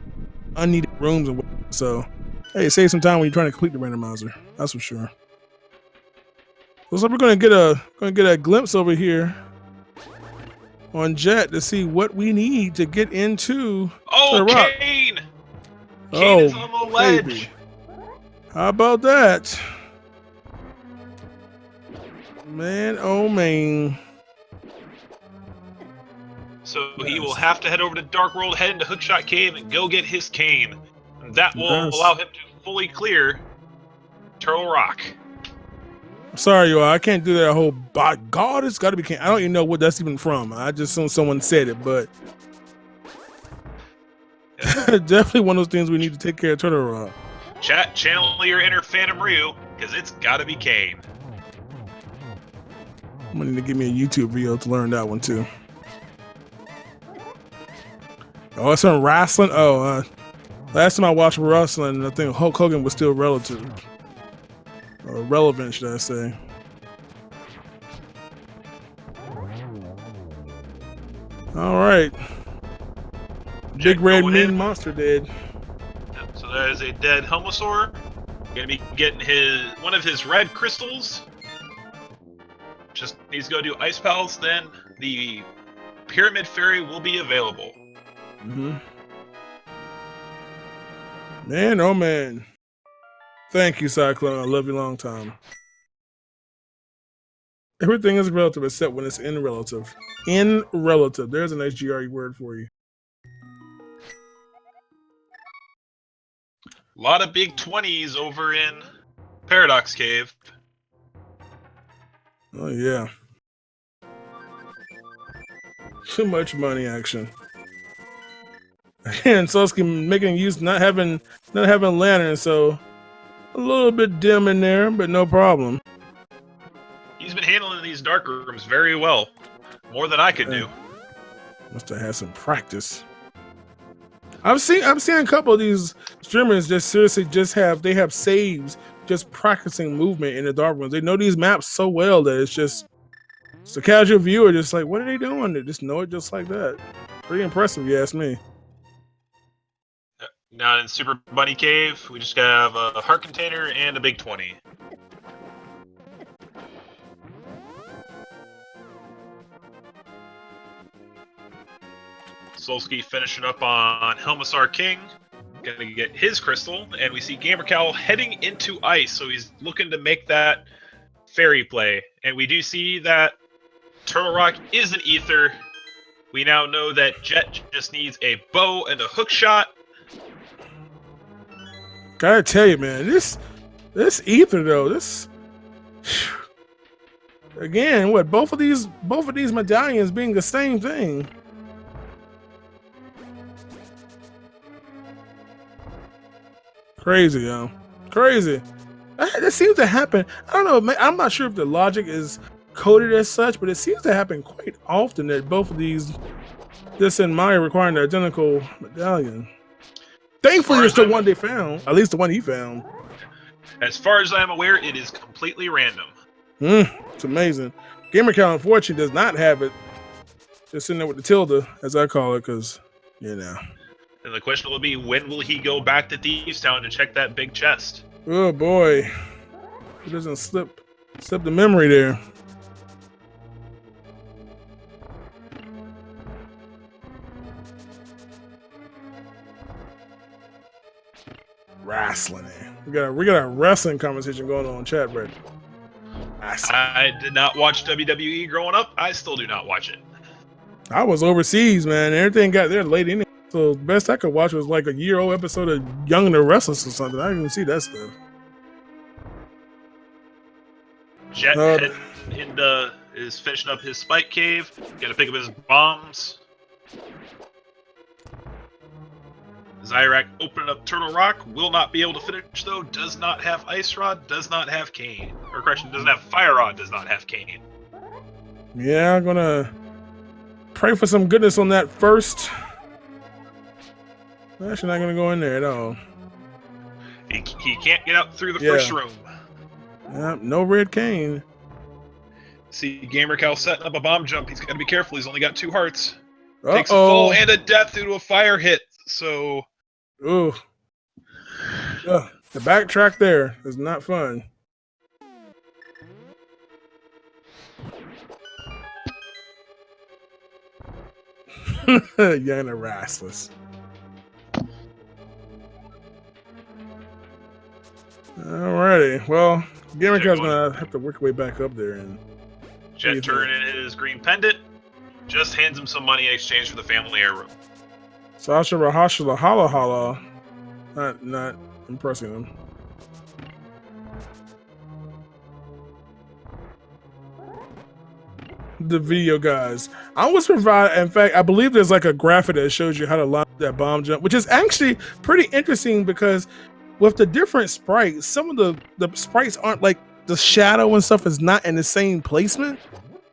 unneeded rooms. And so, hey, save some time when you're trying to complete the randomizer. That's for sure. So we're gonna get a glimpse over here on Jet to see what we need to get into the rock. Kane! Kane is on the ledge. Baby. How about that? Man, oh man. So he will have to head over to Dark World, head into Hookshot Cave, and go get his cane. And that will allow him to fully clear Turtle Rock. Sorry, y'all. I can't do that whole by God, it's got to be cane. I don't even know what that's even from. I just assumed someone said it, but definitely one of those things we need to take care of Turtle Rock. Chat, channel your inner Phantom Ryu, because it's got to be cane. I'm gonna need to give me a YouTube video to learn that one too. Oh, it's on wrestling. Oh, last time I watched wrestling, I think Hulk Hogan was still relative. Or relevant, should I say. All right. Big red mean monster dead. Yep, so that is a dead Helmosaur. Gonna be getting one of his red crystals. Just needs to go do Ice Palace, then the Pyramid Fairy will be available. Man, oh man. Thank you, Cyclone. I love you long time. Everything is relative except when it's in relative. In relative. There's a nice GRE word for you. A lot of big 20s over in Paradox Cave. Oh yeah. Too much money action. And Solski making use not having lanterns, so a little bit dim in there, but no problem. He's been handling these dark rooms very well. More than I could do. Must have had some practice. I've seen a couple of these streamers just seriously they have saves just practicing movement in the dark rooms. They know these maps so well that it's a casual viewer just like, what are they doing? They just know it just like that. Pretty impressive, if you ask me. Now in Super Bunny Cave, we just have a heart container and a big 20. Solski finishing up on Helmosaur King. Gonna get his crystal, and we see gamercal heading into ice, so he's looking to make that fairy play. And we do see that Turtle Rock is an ether. We now know that Jet just needs a bow and a hook shot. Gotta tell you, man, this ether though, again, what both of these medallions being the same thing. Crazy, yo. Crazy. That seems to happen. I don't know. I'm not sure if the logic is coded as such, but it seems to happen quite often that both of these, this and Maya, requiring the identical medallion. Thankfully, it's the one they found. At least the one he found. As far as I'm aware, it is completely random. It's amazing. gamercal, unfortunately, does not have it. Just sitting there with the tilde, as I call it, because, you know. And the question will be, when will he go back to Thieves Town to check that big chest? Oh boy, it doesn't slip the memory there. Wrestling. We got a wrestling conversation going on in chat, Brett. I did not watch WWE growing up. I still do not watch it. I was overseas, man. Everything got there late in it. So the best I could watch was like a year-old episode of Young and the Restless or something. I didn't even see that stuff. Jet is finishing up his spike cave. Got to pick up his bombs. Xyrak opening up Turtle Rock. Will not be able to finish though. Does not have Ice Rod. Does not have Cane. Or correction, doesn't have Fire Rod. Does not have Cane. Yeah, I'm gonna pray for some goodness on that first. I'm actually not gonna go in there at all. He can't get out through the first room. Yeah, no red cane. See gamercal setting up a bomb jump. He's got to be careful. He's only got 2 hearts. Takes a fall and a death due to a fire hit. So, ooh, the backtrack there is not fun. Young and Restless. Alrighty, well, gamercal's gonna have to work way back up there and Jet turning in his green pendant. Just hands him some money in exchange for the family heirloom. Sasha Rahashala Hala Hala. Not impressing them. The video guys. I was provide. In fact, I believe there's like a graphic that shows you how to line up that bomb jump, which is actually pretty interesting because with the different sprites, some of the sprites aren't like the shadow and stuff is not in the same placement,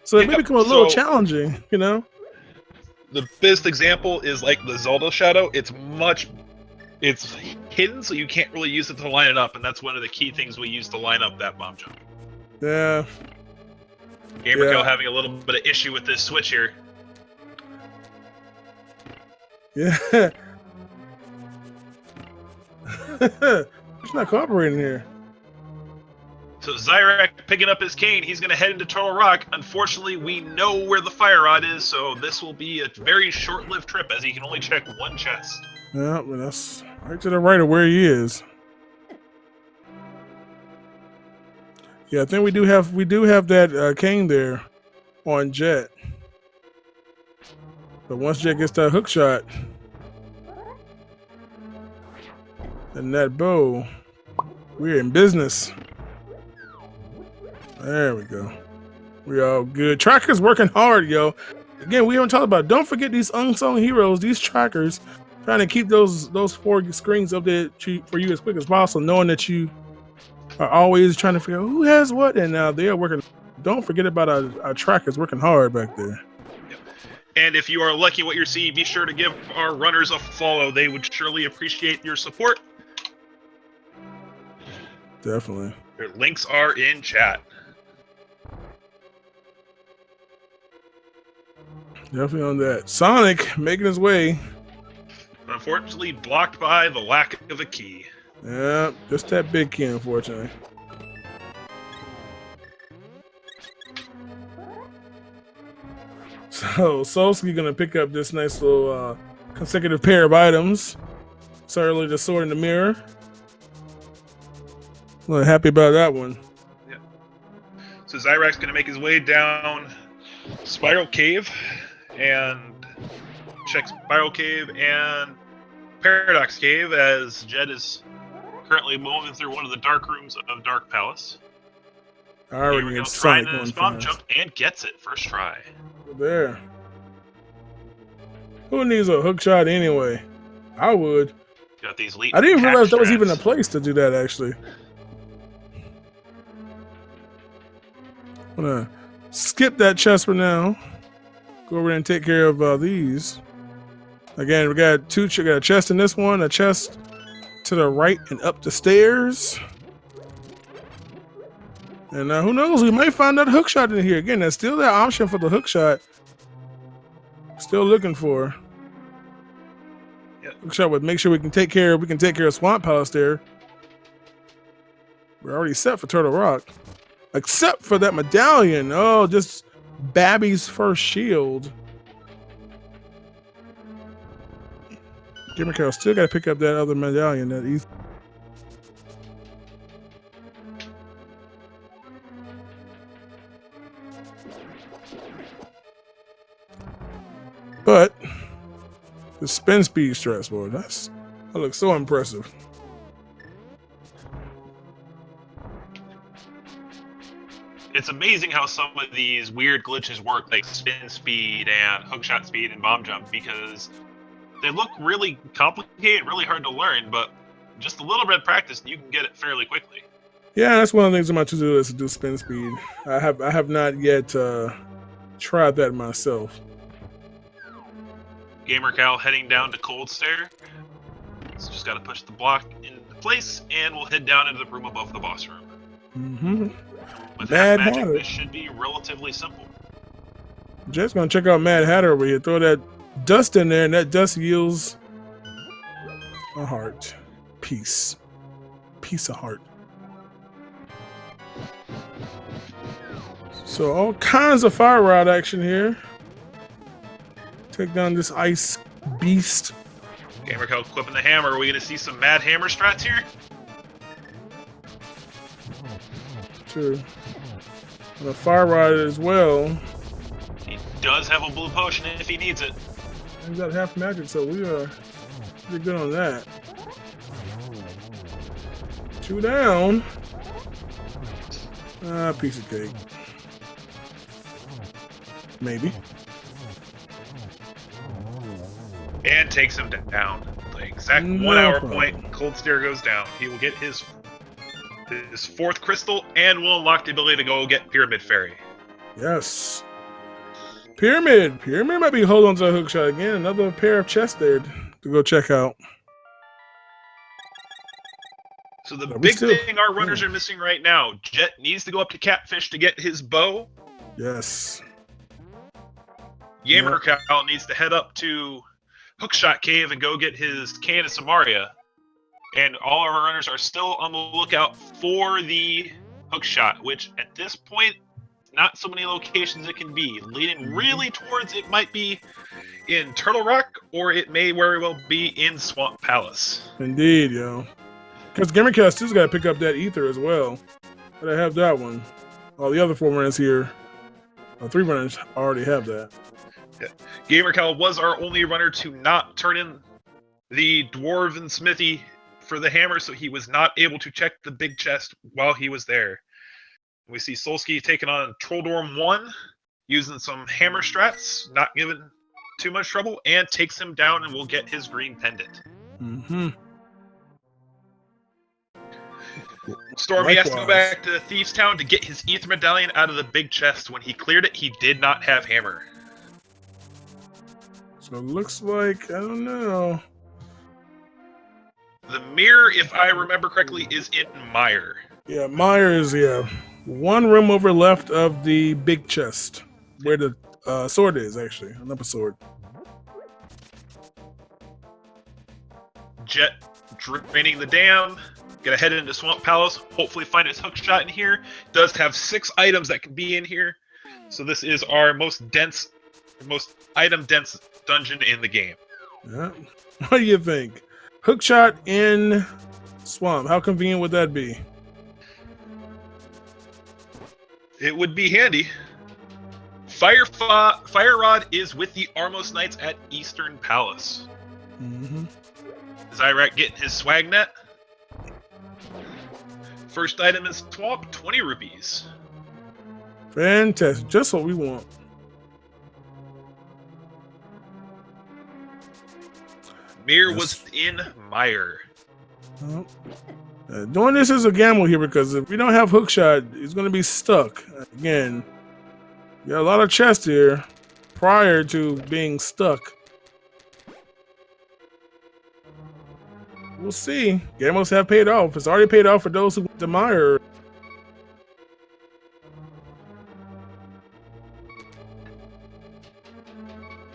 so it may become a little challenging. You know. The best example is like the Zelda shadow. It's hidden, so you can't really use it to line it up, and that's one of the key things we use to line up that bomb jump. Yeah. gamercal having a little bit of issue with this switch here. Yeah. It's not cooperating here. So Xyrak picking up his cane, he's going to head into Turtle Rock. Unfortunately, we know where the fire rod is, so this will be a very short-lived trip as he can only check one chest. Yeah, but that's right to the right of where he is. Yeah, I think we do have that cane there on Jet. But once Jet gets that hook shot and that bow, we're in business. There we go. We all good. Tracker's working hard, yo. Again, we haven't talked about. Don't forget these unsung heroes, these trackers, trying to keep those 4 screens up there for you as quick as possible, knowing that you are always trying to figure out who has what, and they are working. Don't forget about our trackers working hard back there. Yep. And if you are liking what you're seeing, be sure to give our runners a follow. They would surely appreciate your support. Definitely. Their links are in chat. Definitely on that. Sonic making his way. Unfortunately, blocked by the lack of a key. Yeah, just that big key, unfortunately. So Solski gonna pick up this nice little consecutive pair of items. Certainly the sword in the mirror. I'm really happy about that one. Yeah. So Xyrak's gonna make his way down Spiral Cave and check Spiral Cave and Paradox Cave as Jet is currently moving through one of the dark rooms of Dark Palace. Alright, we go, trying to bomb jump and gets it first try. There. Who needs a hook shot anyway? I would. Got these elite. I didn't realize there was even a place to do that actually. I'm gonna skip that chest for now. Go over and take care of these. Again, we got got a chest in this one, a chest to the right and up the stairs. And who knows, we might find that hook shot in here. Again, there's still that option for the hook shot. Still looking for. Yep. Hook shot would make sure we can take care of Swamp Palace there. We're already set for Turtle Rock. Except for that medallion. Oh, just Babby's first shield. gamercal still got to pick up that other medallion that he's. But the spin speed stress, boy, that looks so impressive. It's amazing how some of these weird glitches work, like spin speed and hookshot speed and bomb jump, because they look really complicated, really hard to learn, but just a little bit of practice, you can get it fairly quickly. Yeah, that's one of the things on my to-do list, to do spin speed. I have not yet tried that myself. gamercal heading down to Cold Stare. So just got to push the block into place, and we'll head down into the room above the boss room. Mm-hmm. With Mad Magic, Hatter. this should be relatively simple. Just gonna check out Mad Hatter over here. Throw that dust in there, and that dust yields a heart. Peace. Piece of heart. So all kinds of fire rod action here. Take down this ice beast. gamercal equipping the hammer. Are we going to see some mad hammer strats here? Sure. And a fire rod as well. does have a blue potion if he needs it. He's got half magic, so we are pretty good on that. 2 down. Piece of cake. Maybe. And takes him down. The exact 1 hour point, Cold Stare goes down. He will get his 4th crystal and will unlock the ability to go get Pyramid Fairy. Yes. Pyramid might be holding on to a hook shot again. Another pair of chests there to go check out. So the big thing our runners are missing right now, Jet needs to go up to Catfish to get his bow. Yes. Gamercal needs to head up to Hookshot Cave and go get his Can of Samaria. And all of our runners are still on the lookout for the Hookshot, which at this point, not so many locations it can be. Leaning really towards it might be in Turtle Rock, or it may very well be in Swamp Palace. Indeed, yo. Because Gamercal still's got to pick up that ether as well. But I have that one. All the other 4 runners here, 3 runners already have that. Yeah. Gamercal was our only runner to not turn in the Dwarven Smithy for the hammer, so he was not able to check the big chest while he was there. We see Solski taking on Trolldorm 1, using some hammer strats, not giving too much trouble, and takes him down and will get his green pendant. Stormy has to go back to Thieves Town to get his Ether Medallion out of the big chest. When he cleared it, he did not have hammer. So it looks like, I don't know. The mirror, if I remember correctly, is in Mire. Yeah, Mire is, 1 room over left of the big chest, where the sword is, actually. An upper sword. Jet draining the dam. Gonna head into Swamp Palace. Hopefully find his hookshot in here. Does have 6 items that can be in here. So this is our most item-dense dungeon in the game. Yeah. What do you think? Hookshot in Swamp. How convenient would that be? It would be handy. Fire Rod is with the Armos Knights at Eastern Palace. Xyrak getting his swag net. First item is Swamp, 20 rupees. Fantastic. Just what we want. Mirror was in Mire. Doing this is a gamble here because if we don't have hookshot, he's going to be stuck. Again, you got a lot of chests here prior to being stuck. We'll see. Gamos have paid off. It's already paid off for those who went to Mire.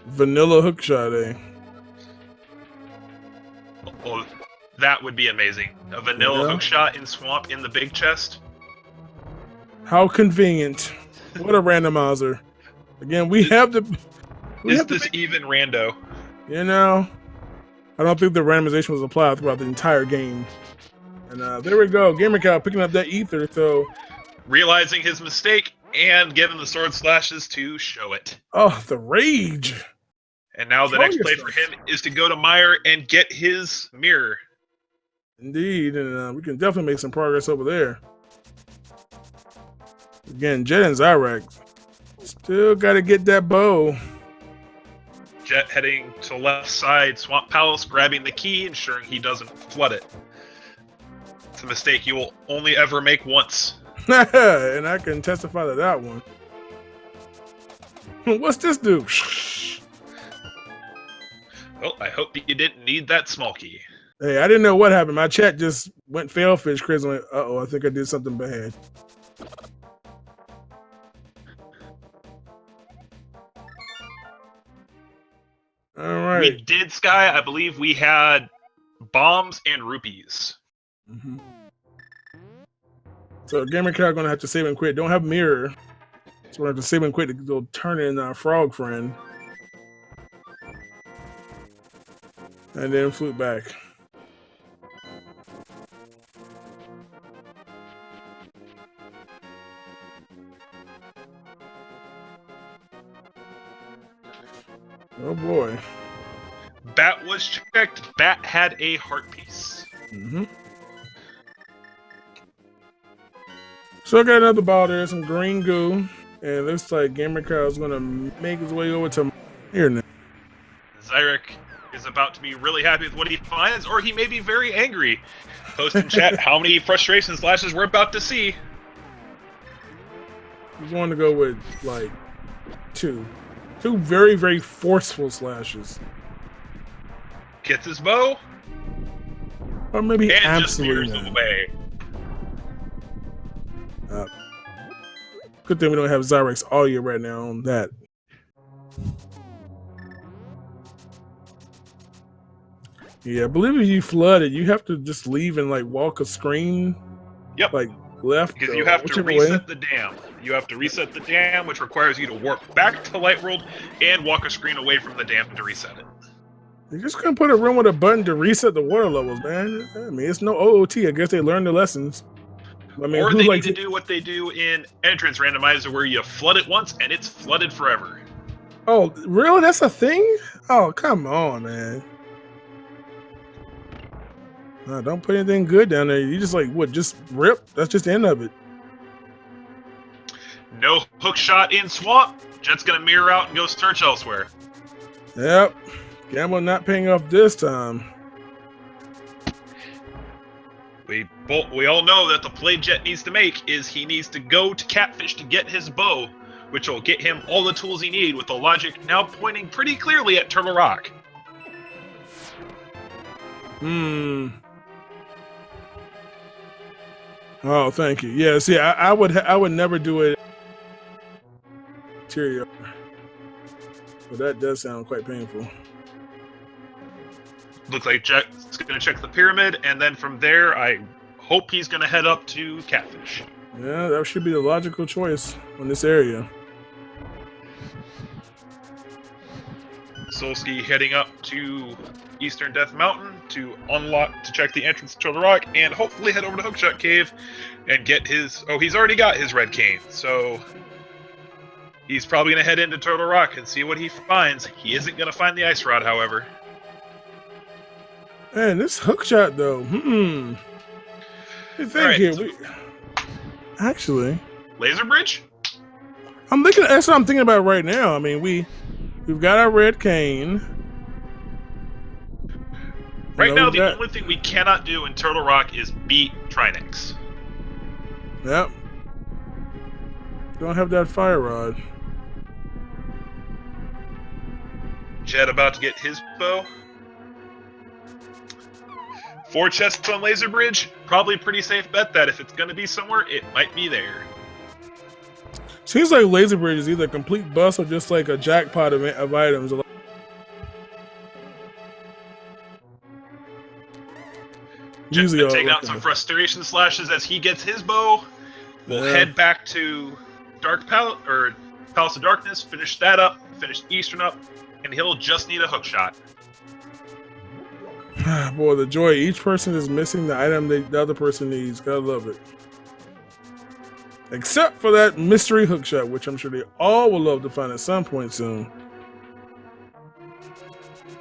Vanilla hookshot, eh? Oh, that would be amazing. A vanilla hookshot in Swamp in the big chest. How convenient. What a randomizer. Again, we have the... Is this even rando? You know, I don't think the randomization was applied throughout the entire game. And there we go. Gamercal picking up that ether, so... Realizing his mistake and giving the sword slashes to show it. Oh, the rage. And now the next play for him is to go to Mire and get his mirror. Indeed, and we can definitely make some progress over there. Again, Jet and Xyrak still got to get that bow. Jet heading to left side, Swamp Palace, grabbing the key, ensuring he doesn't flood it. It's a mistake you will only ever make once. And I can testify to that one. What's this do? Well, I hope you didn't need that small key. Hey, I didn't know what happened. My chat just went failfish. Chris went, uh-oh, I think I did something bad. All right. We did, Sky. I believe we had bombs and rupees. So Gamercal gonna have to save and quit. Don't have mirror. So we're gonna have to save and quit to go turn in our frog friend. And then flute back. that was checked. Bat had a heart piece. Mm-hmm. So I got another ball there, some green goo, and it looks like gamercal is gonna make his way over to here now. Xyrak is about to be really happy with what he finds, or he may be very angry. Post in chat how many frustration slashes we're about to see. He's going to go with like two very, very forceful slashes. Gets his bow, Or maybe and absolutely just mirrors away. Good thing we don't have Xyrax all year right now on that. Yeah, I believe if you flood it, you have to just leave and like walk a screen. Yep. Like left. Because you have to reset the dam. You have to reset the dam, which requires you to warp back to Light World and walk a screen away from the dam to reset it. You're just gonna put a room with a button to reset the water levels, man. I mean, it's no OOT. I guess they learned their lessons. I mean, or they need to do what they do in Entrance Randomizer, where you flood it once and it's flooded forever. Oh, really? That's a thing? Oh, come on, man. No, don't put anything good down there. You just like, what, just rip? That's just the end of it. No hook shot in Swamp. Jet's going to mirror out and go search elsewhere. Yep. Gamble not paying off this time. We all know that the play Jet needs to make is he needs to go to Catfish to get his bow, which will get him all the tools he needs, with the logic now pointing pretty clearly at Turtle Rock. Oh, thank you. Yeah, see, I would never do it. Interior, but that does sound quite painful. Looks like Jet's going to check the pyramid, and then from there, I hope he's going to head up to Catfish. Yeah, that should be the logical choice in this area. Solski heading up to Eastern Death Mountain to check the entrance to Turtle Rock, and hopefully head over to Hookshot Cave and get his... Oh, he's already got his red cane, so he's probably going to head into Turtle Rock and see what he finds. He isn't going to find the ice rod, however. Man, this hookshot though. You think here? Actually, laser bridge. I'm thinking. That's what I'm thinking about right now. I mean, we've got our red cane. Right now, the only thing we cannot do in Turtle Rock is beat Trinex. Yep. Don't have that fire rod. Jet about to get his bow. 4 chests on Laser Bridge. Probably a pretty safe bet that if it's going to be somewhere, it might be there. Seems like Laser Bridge is either a complete bust or just like a jackpot of items. Usually taking out some frustration slashes as he gets his bow. We'll head back to Palace of Darkness, finish that up, finish Eastern up, and he'll just need a hook shot. Boy, the joy. Each person is missing the item the other person needs. Gotta love it. Except for that mystery hookshot, which I'm sure they all will love to find at some point soon.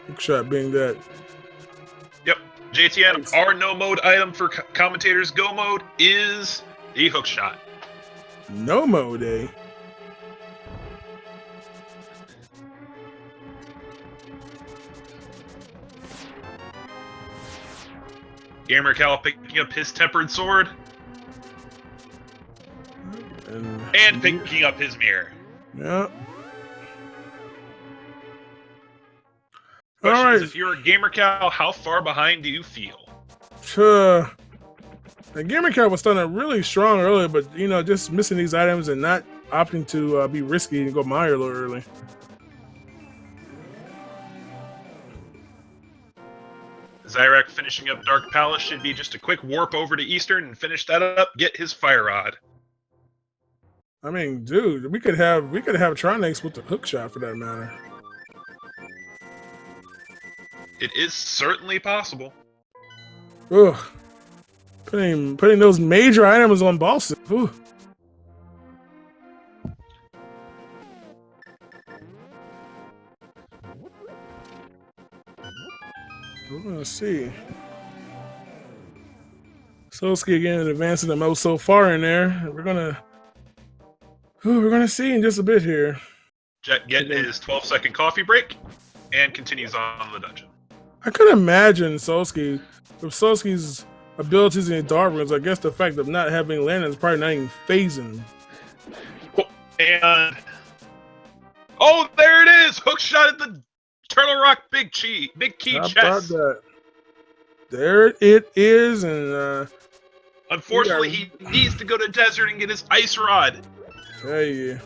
Hookshot being that. Yep. JTN, our no mode item for commentators go mode is the hookshot. No mode, eh? gamercal picking up his tempered sword. And picking up his mirror. Yeah. Question is, if you're a gamercal, how far behind do you feel? The gamercal was starting really strong earlier, but just missing these items and not opting to be risky and go Meyer a little early. Xyrak finishing up Dark Palace should be just a quick warp over to Eastern and finish that up, get his fire rod. I mean, dude, we could have Trinex with the hook shot for that matter. It is certainly possible. Ugh. Putting those major items on bosses. Ooh. We're gonna see. Solski again advancing the most so far in there. We're gonna see in just a bit here. Jet getting his 12-second coffee break and continues on the dungeon. I could imagine Solski, with Solski's abilities in the dark rooms, I guess the fact of not having landing is probably not even phasing him. And oh, there it is! Hook shot at the Turtle Rock Big Key How chest. about that? There it is, and unfortunately, he needs to go to desert and get his ice rod. Tell you.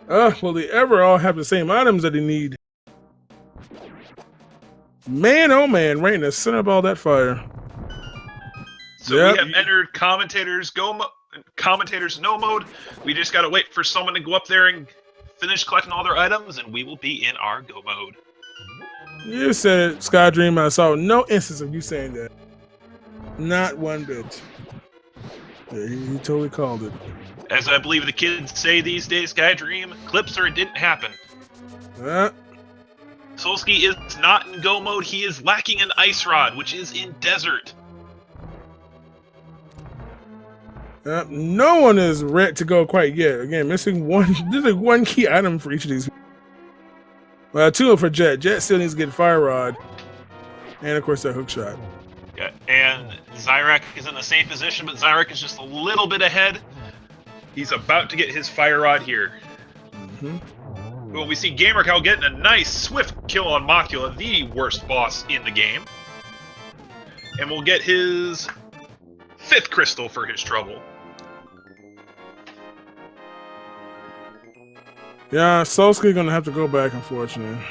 Will they ever all have the same items that they need? Man, oh man, right in the center of all that fire. So we have entered commentators no mode. We just gotta wait for someone to go up there and finish collecting all their items, and we will be in our go mode. You said it, Skydream. I saw no instance of you saying that. Not one bit. Yeah, he totally called it. As I believe the kids say these days, Skydream, clips or it didn't happen. Solski is not in go mode. He is lacking an ice rod, which is in desert. No one is ready to go quite yet. Again, missing one. There's like one key item for each of these. Well, two for Jet. Jet still needs to get fire rod, and of course that hook shot. Yeah, and Xyrak is in the same position, but Xyrak is just a little bit ahead. He's about to get his fire rod here. Well, we see gamercal getting a nice swift kill on Mocula, the worst boss in the game. And we'll get his 5th crystal for his trouble. Yeah, Solski gonna have to go back, unfortunately.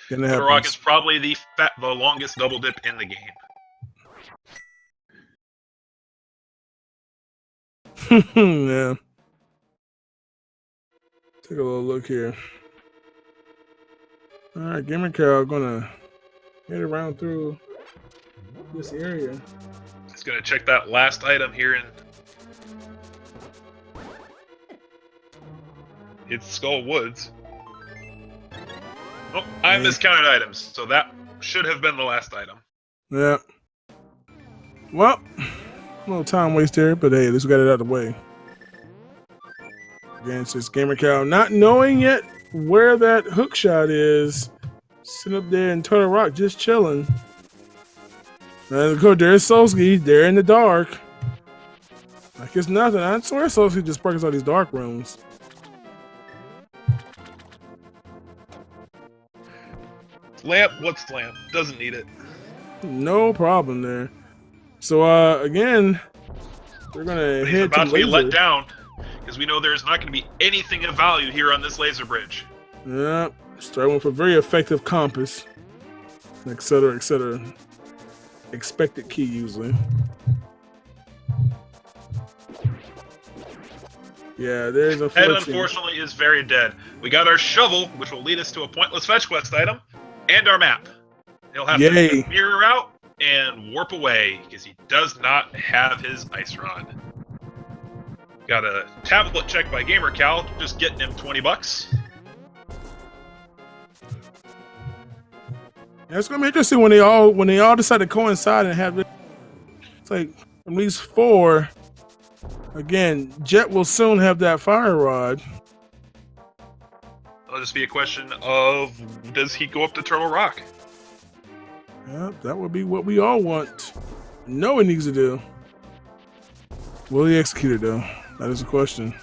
The Rock is probably the longest double dip in the game. Yeah. Take a little look here. Alright, gamercal gonna head around through this area. He's gonna check that last item here in it's Skull Woods. Oh, I miscounted items, so that should have been the last item. Yeah. Well, a little time waste here, but hey, at least we got it out of the way. Again, it's just gamercal not knowing yet where that hook shot is. Sitting up there in Turtle Rock, just chilling. And of course, there's Solski. They're in the dark. Like it's nothing. I swear Solski just breaks all these dark rooms. Lamp, what's lamp? Doesn't need it. No problem there. So again, we're gonna head about to be laser. let down because we know there's not going to be anything of value here on this laser bridge. Yeah, starting with a very effective compass, etc., etc. Expected key usually. Yeah, there's a. Head unfortunately is very dead. We got our shovel, which will lead us to a pointless fetch quest item, and our map. He'll have to mirror out and warp away because he does not have his ice rod. Got a tablet check by gamercal, just getting him $20. Yeah, it's gonna be interesting when they all decide to coincide and have it. It's like at least 4. Again, Jet will soon have that fire rod. It'll just be a question of does he go up to Turtle Rock? Yeah, that would be what we all want. Know he needs to do. Will he execute it though? That is a question.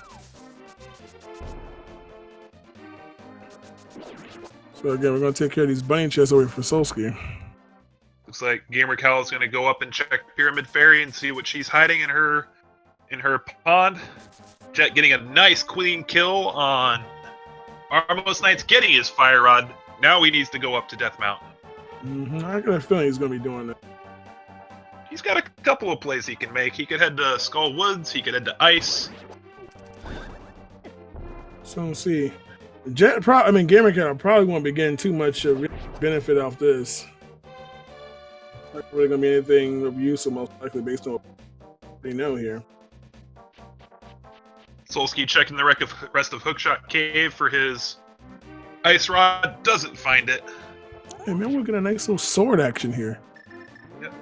So again, we're gonna take care of these bunny chests over for Solski. Looks like gamercal is gonna go up and check Pyramid Fairy and see what she's hiding in her pond. Jet getting a nice clean kill on Armos Knight's getting his fire rod. Now he needs to go up to Death Mountain. I got a feeling he's gonna be doing that. He's got a couple of plays he can make. He could head to Skull Woods. He could head to Ice. So let's see. gamercal probably won't be getting too much benefit off this. Not really gonna be anything of use, most likely based on what they know here. Solski checking the rest of Hookshot Cave for his ice rod. Doesn't find it. Hey man, we're getting a nice little sword action here. Yep.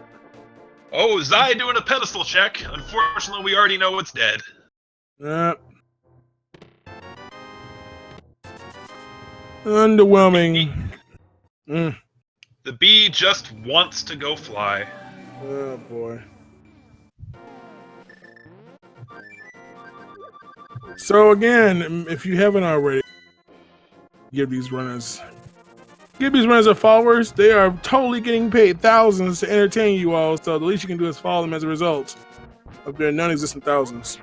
Oh, Zai doing a pedestal check. Unfortunately, we already know it's dead. Underwhelming. The bee just wants to go fly. Oh boy. So again, if you haven't already, give these runners a followers. They are totally getting paid thousands to entertain you all. So the least you can do is follow them as a result of their non-existent thousands.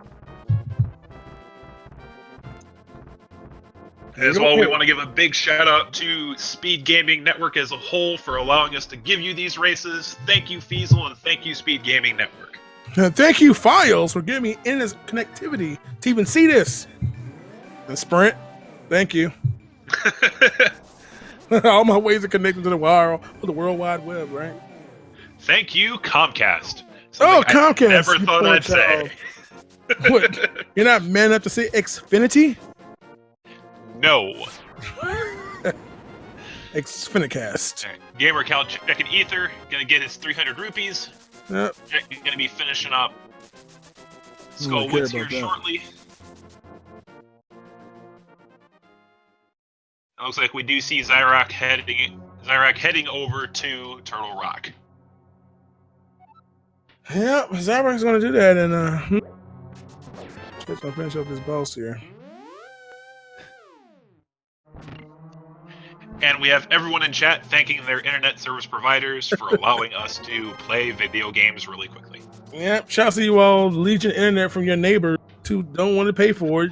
As well, we want to give a big shout out to Speed Gaming Network as a whole for allowing us to give you these races. Thank you, Feasel, and thank you, Speed Gaming Network. Thank you, Files, for giving me endless connectivity to even see this. And Sprint, thank you. All my ways are connected to the World Wide Web, right? Thank you, Comcast. Comcast! I never thought I'd say. What? You're not man enough to say Xfinity? No. Xfinicast. Right. gamercal checking Ether, gonna get his 300 rupees. Yep. Gonna be finishing up Skull Woods here shortly. It looks like we do see Xyrak heading over to Turtle Rock. Yep, Xyrak's gonna do that, and just gonna finish up this boss here. And we have everyone in chat thanking their internet service providers for allowing us to play video games really quickly. Yep, shout out to you all, leeching internet from your neighbors who don't want to pay for it.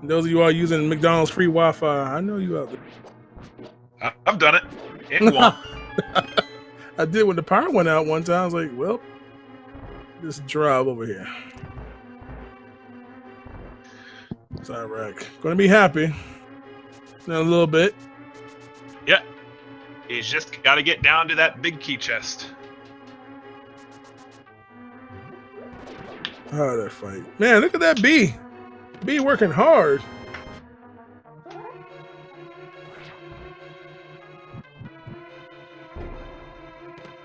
And those of you all using McDonald's free Wi-Fi, I know you out there. I've done it. It won't. I did when the power went out one time. I was like, well, just drive over here. Xyrak. Gonna be happy in a little bit. Yeah. He's just got to get down to that big key chest. Oh, that fight. Man, look at that bee. Bee working hard.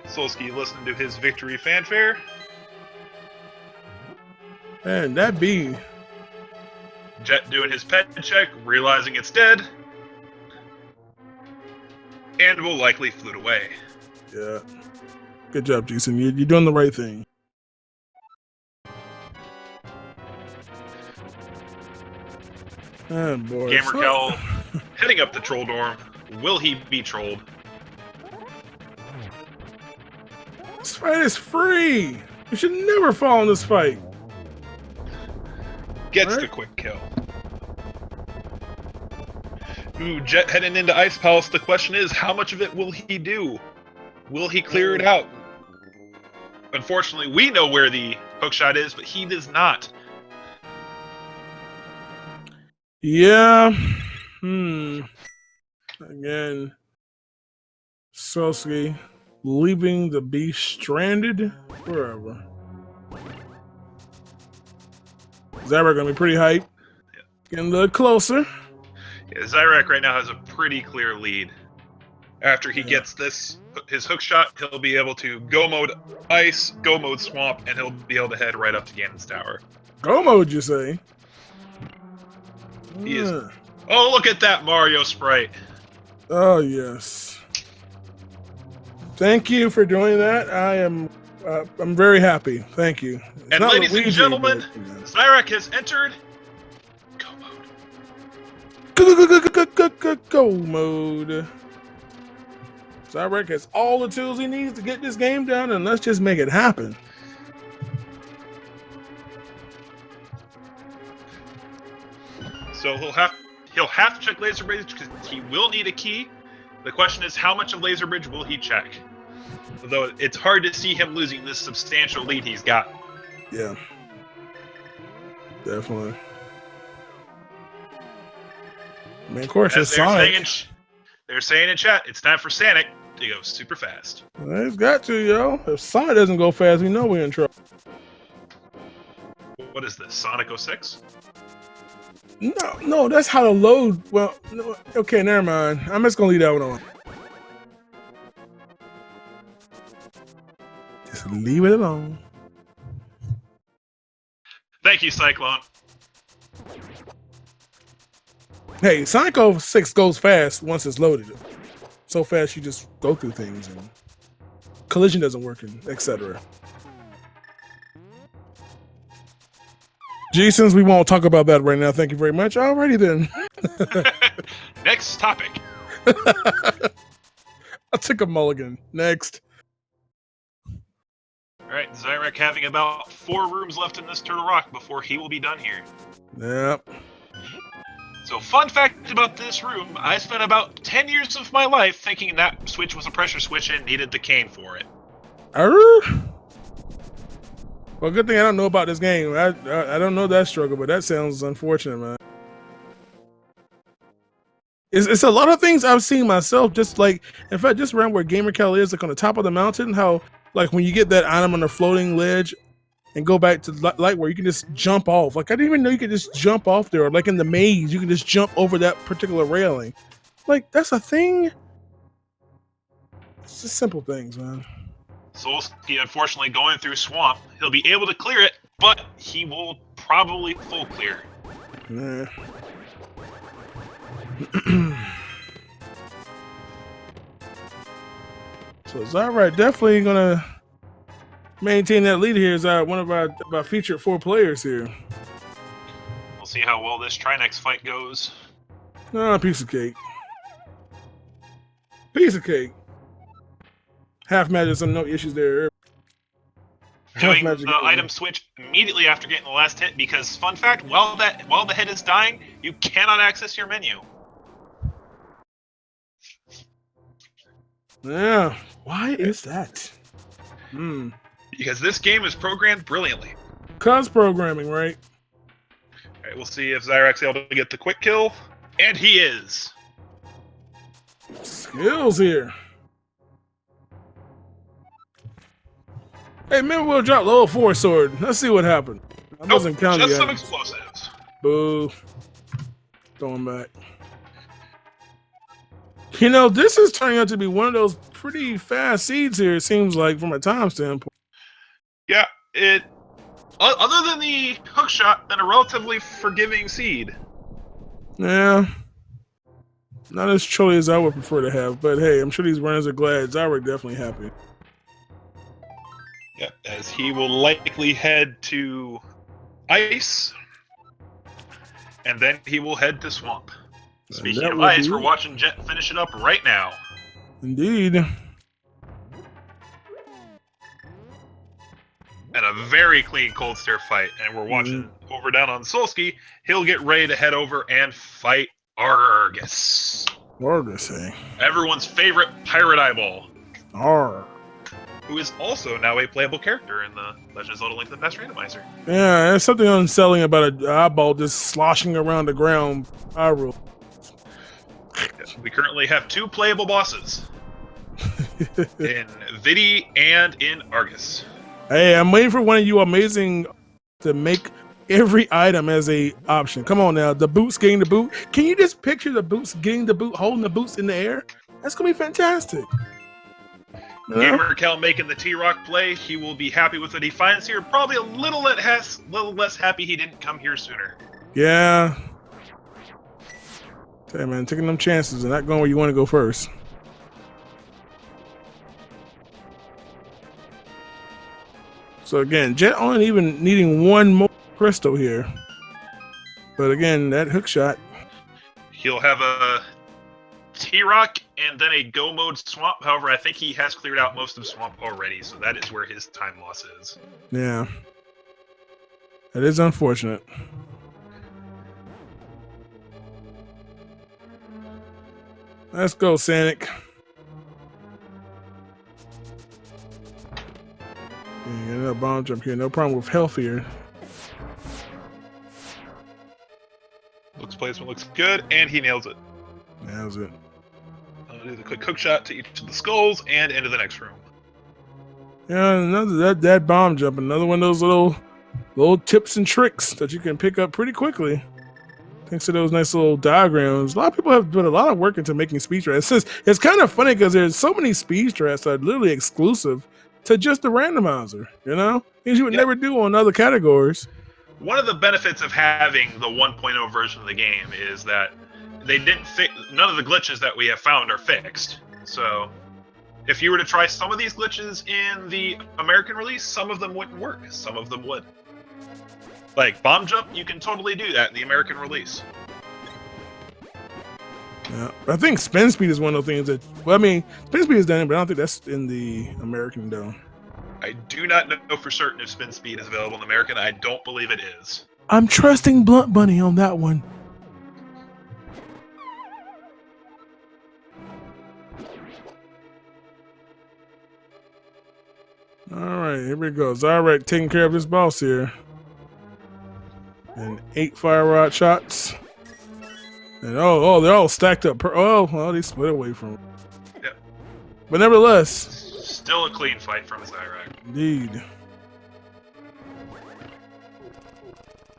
Solski listening to his victory fanfare. Man, that bee. Jet doing his pet check, realizing it's dead. And will likely float away. Yeah. Good job, Jason. You're doing the right thing. Oh, boy. gamercal heading up the troll dorm. Will he be trolled? This fight is free. You should never fall in this fight. Gets the quick kill. Ooh, Jet heading into Ice Palace. The question is, how much of it will he do? Will he clear it out? Unfortunately, we know where the hookshot is, but he does not. Yeah. Again, Solski leaving the beast stranded wherever. Xyrak gonna be pretty hype. Yeah. Getting a little closer. Yeah, Xyrak right now has a pretty clear lead. After he gets his hook shot, he'll be able to go mode ice, go mode swamp, and he'll be able to head right up to Ganon's tower. Go mode, you say? He is. Oh, look at that Mario sprite. Oh, yes. Thank you for doing that. I'm very happy. Thank you. It's and not ladies Luigi, and gentlemen, but, Xyrak has entered go mode. Go mode. Xyrak has all the tools he needs to get this game done, and let's just make it happen. So he'll have to check Laser Bridge because he will need a key. The question is, how much of Laser Bridge will he check? Although it's hard to see him losing this substantial lead he's got. Yeah, definitely. I mean, of course, it's Sonic. They're saying in chat, it's time for Sonic to go super fast. He's got to, yo. If Sonic doesn't go fast, we know we're in trouble. What is this, Sonic 06? No, that's how to load. Well, no, okay, never mind. I'm just gonna leave that one on. Just leave it alone. Thank you, Cyclone. Hey, Sonic 06 goes fast once it's loaded. So fast you just go through things and collision doesn't work, and etc. Since we won't talk about that right now, thank you very much. Alrighty then. Next topic. I took a mulligan. Next. Alright, Xyrak having about 4 rooms left in this Turtle Rock before he will be done here. Yep. So, fun fact about this room, I spent about 10 years of my life thinking that switch was a pressure switch and needed the cane for it. Well, good thing I don't know about this game. I don't know that struggle, but that sounds unfortunate, man. It's a lot of things I've seen myself, just like, in fact, just around where gamercal is, like on the top of the mountain, how, like, when you get that item on the floating ledge and go back to light where you can just jump off. Like, I didn't even know you could just jump off there. Or like in the maze, you can just jump over that particular railing. Like, that's a thing. It's just simple things, man. Solski, unfortunately, going through Swamp. He'll be able to clear it, but he will probably full clear. Nah. So Xyrak definitely gonna maintain that lead here as one of our featured 4 players here. We'll see how well this Trinex fight goes. Piece of cake. Piece of cake. Half magic, some no issues there. Doing the item switch immediately after getting the last hit because, fun fact, while the head is dying, you cannot access your menu. Yeah. Why is that? Because this game is programmed brilliantly. Cuz programming, right? Alright, we'll see if Xyrak's able to get the quick kill. And he is. Skills here. Hey, maybe we'll drop level 4 sword. Let's see what happened. I wasn't counting just yet. some explosives. Boo. Throwing back. You know, this is turning out to be one of those pretty fast seeds here, it seems like, from a time standpoint. Yeah, it... Other than the hook shot, then a relatively forgiving seed. Yeah. Not as chilly as I would prefer to have, but hey, I'm sure these runners are glad. Xyrak definitely happy. Yep, as he will likely head to Ice, and then he will head to Swamp. Speaking of Ice, we're watching Jet finish it up right now. Indeed. And a very clean cold stare fight, and we're watching over down on Solski. He'll get ready to head over and fight Argus. Argus, eh? Everyone's favorite pirate eyeball. Arr. Who is also now a playable character in the Legend of Zelda Link to the Past Randomizer. Yeah, there's something unsettling about an eyeball just sloshing around the ground. Yes, we currently have 2 playable bosses. In Vidi and in Argus. Hey, I'm waiting for one of you amazing to make every item as a option. Come on now, the boots getting the boot. Can you just picture the boots getting the boot, holding the boots in the air? That's gonna be fantastic. Gamercal making the T-Rock play. He will be happy with what he finds here. Probably a little less happy he didn't come here sooner. Yeah. Hey man, taking them chances and not going where you want to go first. So again, Jet only even needing 1 more crystal here. But again, that hook shot. He'll have a T-Rock and then a go mode Swamp. However, I think he has cleared out most of Swamp already, so that is where his time loss is. Yeah. That is unfortunate. Let's go, Sonic. Yeah, another bomb jump here. No problem with health here. Looks placement looks good, and he nails it. Nails it. I'll do the quick hook shot to each of the skulls and into the next room. Yeah, another that bomb jump. Another one of those little tips and tricks that you can pick up pretty quickly. Thanks to those nice little diagrams. A lot of people have put a lot of work into making speed strats. It's kind of funny because there's so many speed strats that are literally exclusive to just the randomizer, you know? Things you would never do on other categories. One of the benefits of having the 1.0 version of the game is that they didn't fix none of the glitches that we have found are fixed. So if you were to try some of these glitches in the American release, some of them wouldn't work, some of them would. Like bomb jump, you can totally do that in the American release. Yeah, I think spin speed is one of the things that, well, I mean, spin speed is done, but I don't think that's in the American though. I do not know for certain if spin speed is available in American. I don't believe it is. I'm trusting Blunt Bunny on that one. All right, here we go. Xyrak taking care of this boss here. And 8 fire rod shots. And oh, they're all stacked up. Well, they split away from it. Yep. But nevertheless, still a clean fight from Xyrak. Indeed.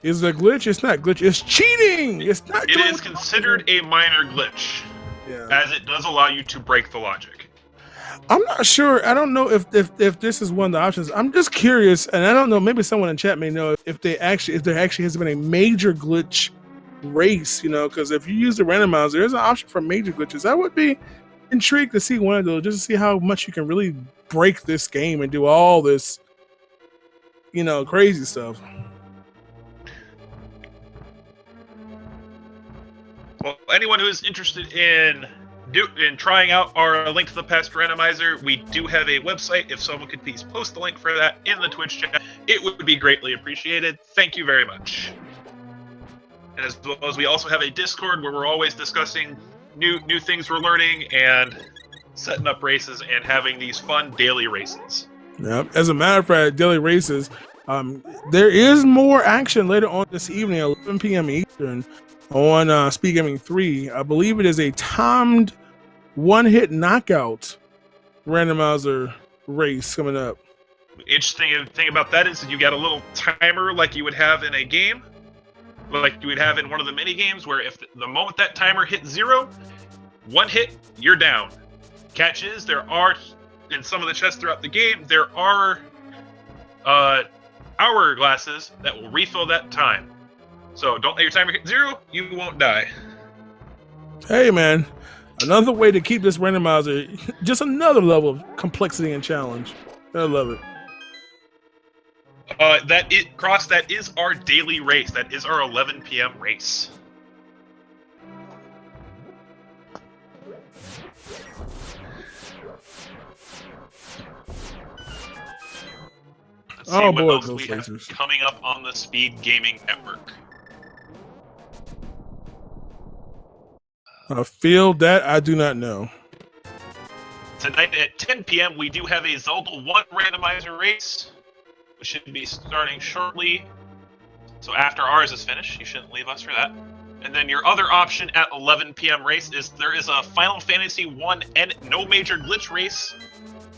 Is it a glitch? It's not glitch. It's cheating. It's not. It is considered a minor glitch, as it does allow you to break the logic. I'm not sure. I don't know if this is one of the options. I'm just curious, and I don't know. Maybe someone in chat may know if there actually has been a major glitch race. You know, because if you use the randomizer, there's an option for major glitches. I would be intrigued to see one of those, just to see how much you can really break this game and do all this, you know, crazy stuff. Well, anyone who is interested in trying out our Link to the Past randomizer, we do have a website. If someone could please post the link for that in the Twitch chat, it would be greatly appreciated. Thank you very much. And as well as we also have a Discord where we're always discussing new things we're learning and setting up races and having these fun daily races. Yep. As a matter of fact, daily races, there is more action later on this evening, 11 p.m. Eastern, on Speed Gaming 3. I believe it is a timed one-hit knockout randomizer race coming up. The interesting thing about that is that you got a little timer like you would have in a game, like you would have in one of the mini games, where if the moment that timer hits 0, one hit, you're down. Catch is, there are, in some of the chests throughout the game, there are hourglasses that will refill that time. So don't let your timer hit 0, you won't die. Hey man, another way to keep this randomizer, just another level of complexity and challenge. I love it. That is our daily race. That is our 11 p.m. race. Let's see what else we have coming up on the Speed Gaming Network. A field that I do not know. Tonight at 10 p.m. we do have a Zelda 1 randomizer race, which should be starting shortly. So after ours is finished, you shouldn't leave us for that. And then your other option at 11 p.m. race is there is a Final Fantasy 1 and no major glitch race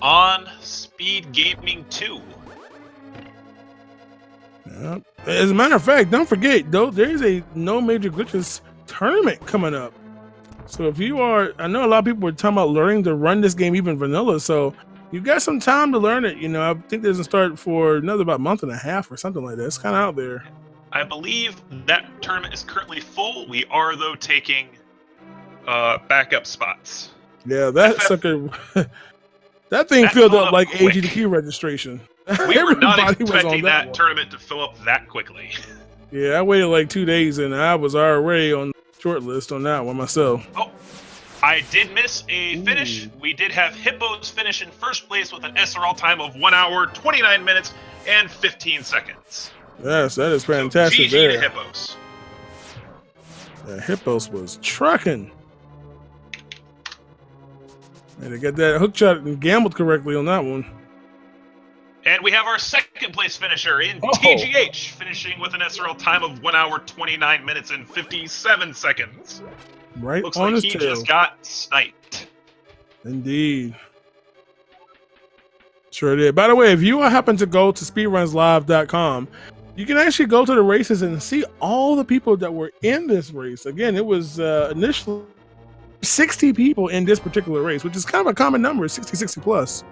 on Speed Gaming 2. Yeah. As a matter of fact, don't forget, though, there is a no major glitches tournament coming up. So if you are, I know a lot of people were talking about learning to run this game even vanilla, so you've got some time to learn it. You know, I think it doesn't start for another about a month and a half or something like that. It's kind of out there. I believe that tournament is currently full. We are, though, taking backup spots. Yeah, that sucker, that thing filled up like AGDQ registration. We were not expecting that tournament to fill up that quickly. Yeah, I waited like 2 days and I was already on short list on that one myself. Oh, I did miss a finish. Ooh. We did have Hippos finish in first place with an SRL time of 1 hour, 29 minutes, and 15 seconds. Yes, that is fantastic. So GG to Hippos. Yeah, Hippos was trucking. And they got that hook shot and gambled correctly on that one. And we have our second place finisher in TGH, finishing with an SRL time of 1 hour, 29 minutes, and 57 seconds. Right. Looks on like his he tail. just got sniped. Indeed. Sure did. By the way, if you happen to go to speedrunslive.com, You can actually go to the races and see all the people that were in this race. Again, it was initially 60 people in this particular race, which is kind of a common number, 60 plus.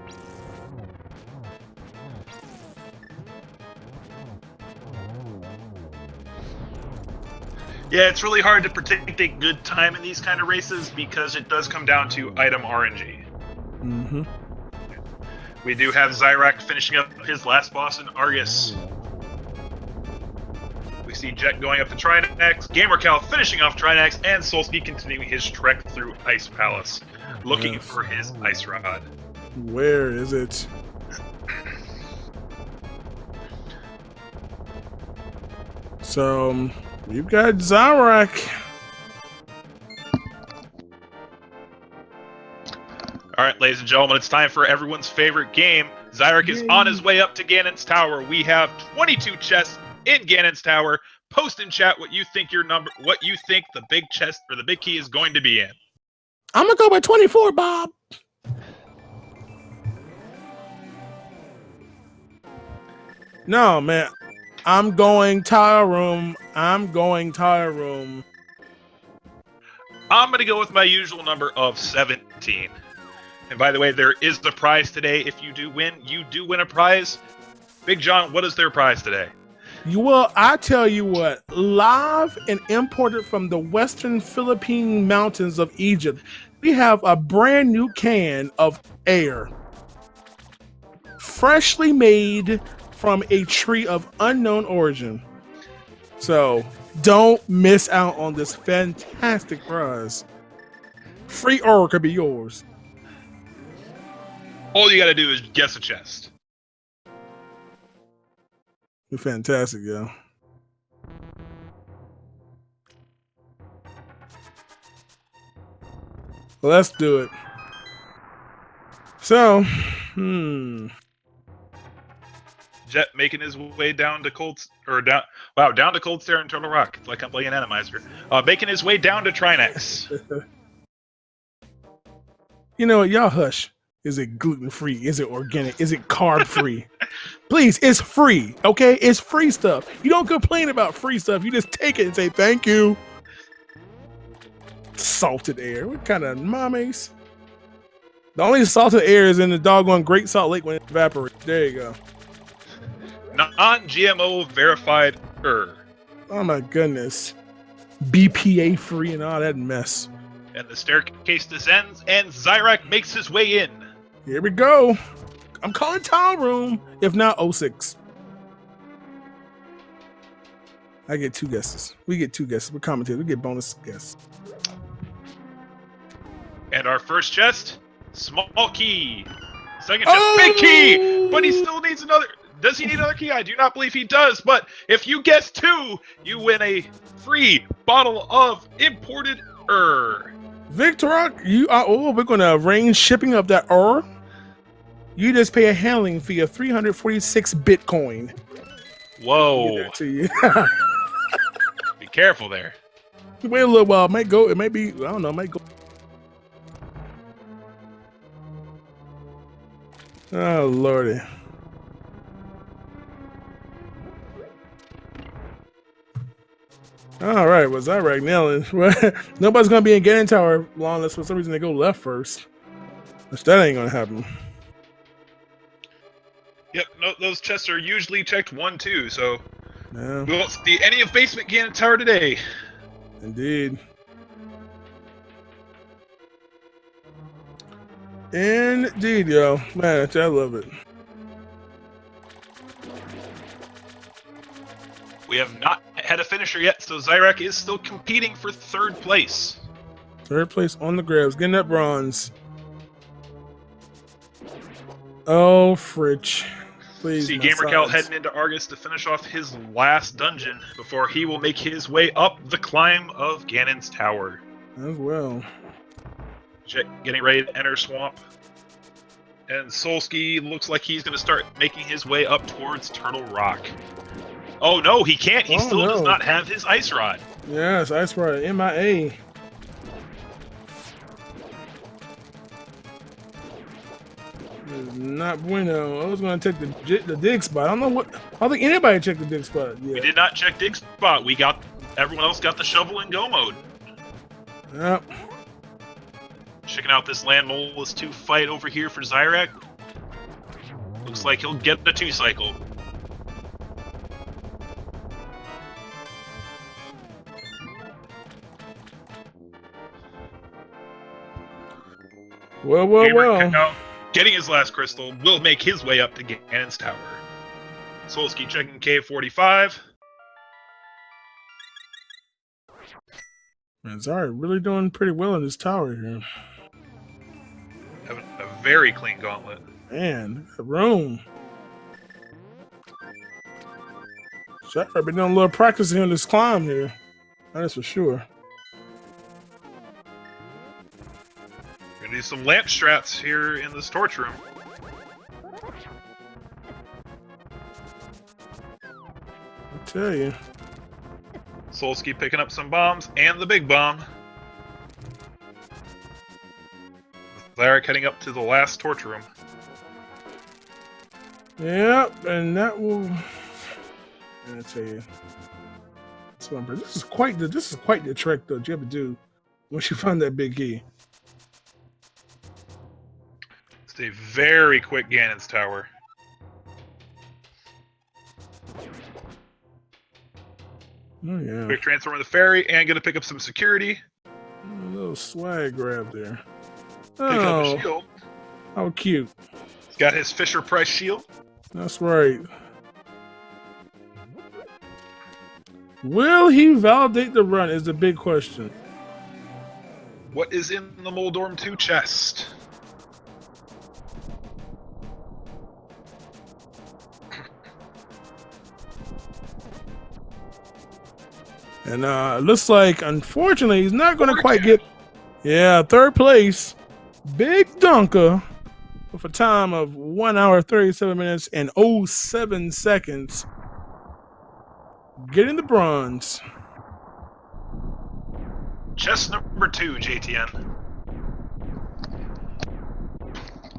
Yeah, it's really hard to predict a good time in these kind of races because it does come down to item RNG. Mm-hmm. We do have Xyrak finishing up his last boss in Argus. We see Jet going up to Trinax, gamercal finishing off Trinax, and Solski continuing his trek through Ice Palace, looking for his Ice Rod. Where is it? So, we've got Xyrak. All right, ladies and gentlemen, it's time for everyone's favorite game. Xyrak is on his way up to Ganon's Tower. We have 22 chests in Ganon's Tower. Post in chat what you think the big chest or the big key is going to be in. I'm gonna go by 24, Bob. No, man. I'm going tile room. I'm going tile room. I'm going to go with my usual number of 17. And by the way, there is the prize today. If you do win a prize. Big John, what is their prize today? Well, I tell you what, live and imported from the western Philippine mountains of Egypt, we have a brand new can of air. Freshly made from a tree of unknown origin. So don't miss out on this fantastic prize. Free aura could be yours. All you got to do is guess a chest. You're fantastic, yo. Well, let's do it. So, Jet making his way down to Cold Stare and Turtle Rock. It's like I'm playing Randomizer. Making his way down to Trinax. You know what? Y'all hush. Is it gluten-free? Is it organic? Is it carb-free? Please, it's free, okay? It's free stuff. You don't complain about free stuff. You just take it and say, thank you. Salted air. What kind of mommies? The only salted air is in the doggone Great Salt Lake when it evaporates. There you go. Non-GMO verified Oh my goodness. BPA free and all that mess. And the staircase descends and Xyrak makes his way in. Here we go. I'm calling tile room, if not 06. I get 2 guesses. We get 2 guesses. We're commentators. We get bonus guesses. And our first chest, small key. Second chest, big key. But he still needs another. Does he need another key? I do not believe he does. But if you guess 2, you win a free bottle of imported Victorok, you are. Oh, we're going to arrange shipping of that You just pay a handling fee of 346 Bitcoin. Whoa. To you. Be careful there. Wait a little while. It might go. It might be. I don't know. It might go. Oh, Lordy. All right. Was I right now? Nobody's going to be in Ganon Tower long unless for some reason they go left first. Which that ain't going to happen. Yep, no, those chests are usually checked 1, 2, so yeah. We won't see any of Basement Ganon Tower today. Indeed. Indeed, yo. Man, I love it. We have not had a finisher yet, so Xyrak is still competing for 3rd place. 3rd place on the grabs, getting that bronze. Oh, Fritch. Please, see gamercal heading into Argus to finish off his last dungeon before he will make his way up the climb of Ganon's Tower. As well. Jet getting ready to enter Swamp. And Solski looks like he's going to start making his way up towards Turtle Rock. Oh no, he can't. He still does not have his Ice Rod. Yes, Ice Rod, MIA. This is not bueno. I was going to take the dig spot. I don't know what. I don't think anybody checked the dig spot. We did not check dig spot. Everyone else got the shovel and go mode. Yep. Checking out this Landmolus 2 fight over here for Xyrak. Looks like he'll get the 2 cycle. Well. Getting his last crystal will make his way up to Ganon's tower. Solski checking K45. Man, Xyrak really doing pretty well in this tower here. Having a very clean gauntlet. Man, the room. Xyrak been doing a little practice here in this climb here. That's for sure. We're gonna do some lamp strats here in this torch room. I tell you. Solski picking up some bombs and the big bomb. Xyrak heading up to the last torch room. Yep, and that will. I tell you. This is quite the trick though. You have to do once you find that big key. It's a very quick Ganon's tower. Oh yeah. Quick transfer on the ferry and gonna pick up some security. A little swag grab there. Picking up a shield. How cute. He's got his Fisher Price shield. That's right. Will he validate the run is the big question. What is in the Moldorm 2 chest? And it looks like, unfortunately, he's not going to quite get... Yeah, 3rd place. Big Dunker with a time of 1 hour, 37 minutes, and 07 seconds. Getting the bronze. Chest number 2, JTN.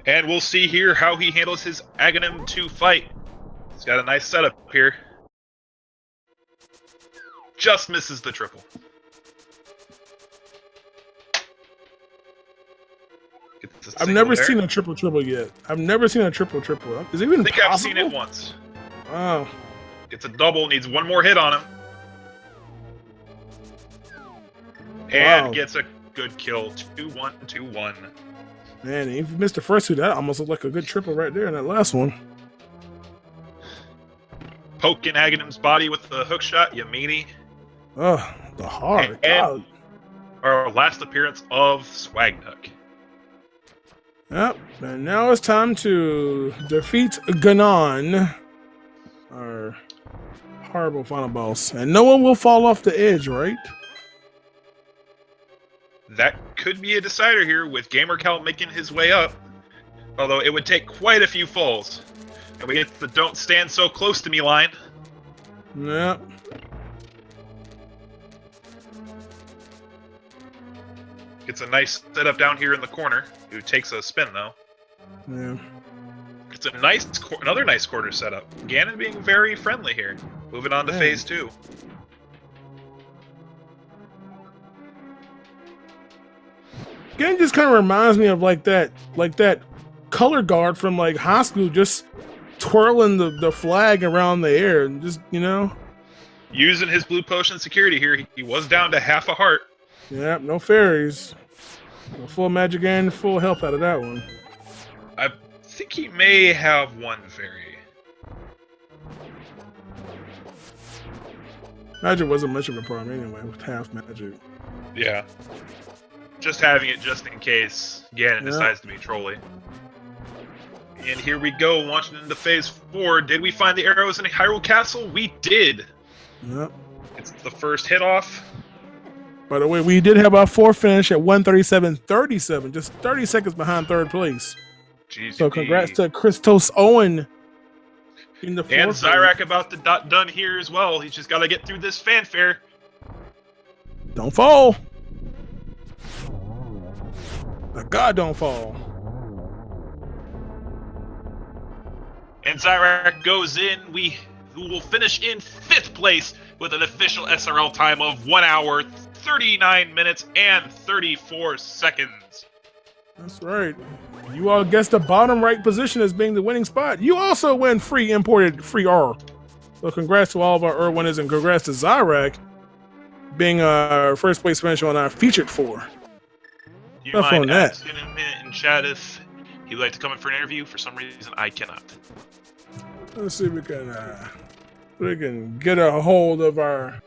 And we'll see here how he handles his Aghanim 2 fight. He's got a nice setup here. Just misses the triple. I've never seen a triple yet. I've never seen a triple. Is it even possible? I think I've seen it once. Wow. Gets a double, needs one more hit on him. And gets a good kill. 2-1, 2-1. Man, if you missed the first 2, that almost looked like a good triple right there in that last one. Poking Aghanim's body with the hook shot, you meanie. Oh, the heart. And our last appearance of Swagnuck. Yep, and now it's time to defeat Ganon, our horrible final boss. And no one will fall off the edge, right? That could be a decider here with gamercal making his way up. Although it would take quite a few falls. And we get the "don't stand so close to me" line. Yep. Gets a nice setup down here in the corner. Who takes a spin though. Yeah. It's a another nice quarter setup. Ganon being very friendly here. Moving on to phase 2. Ganon just kind of reminds me of like that color guard from like high school, just twirling the flag around the air and just, you know. Using his blue potion security here, he was down to half a heart. Yep, no fairies. No full magic and full health out of that one. I think he may have one fairy. Magic wasn't much of a problem anyway, with half magic. Yeah. Just having it just in case Ganon decides to be trolly. And here we go, launching into phase 4. Did we find the arrows in Hyrule Castle? We did! Yep. It's the first hit off. By the way, we did have our 4th finish at 1:37.37, just 30 seconds behind 3rd place. GG. So congrats to Christos Owen in the 4th. And Xyrak about to done here as well. He's just got to get through this fanfare. Don't fall. God, don't fall. And Xyrak goes in. Who will finish in 5th place with an official SRL time of 1 hour, 39 minutes, and 34 seconds. That's right. You all guessed the bottom right position as being the winning spot. You also win free imported free R. So congrats to all of our winners, and congrats to Xyrak being our first place finish on our featured 4. Do you mind asking him in chat if he would like to come in for an interview? For some reason, I cannot. Let's see if we can get a hold of our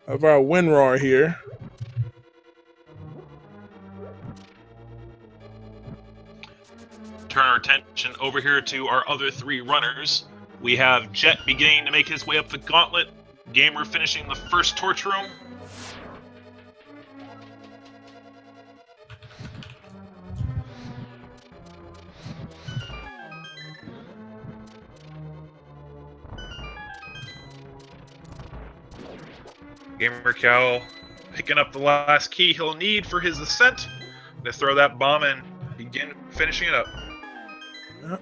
WinRAR here. Turn our attention over here to our other 3 runners. We have Jet beginning to make his way up the gauntlet. Gamer finishing the first torch room. gamercal picking up the last key he'll need for his ascent to throw that bomb and begin finishing it up. Yep.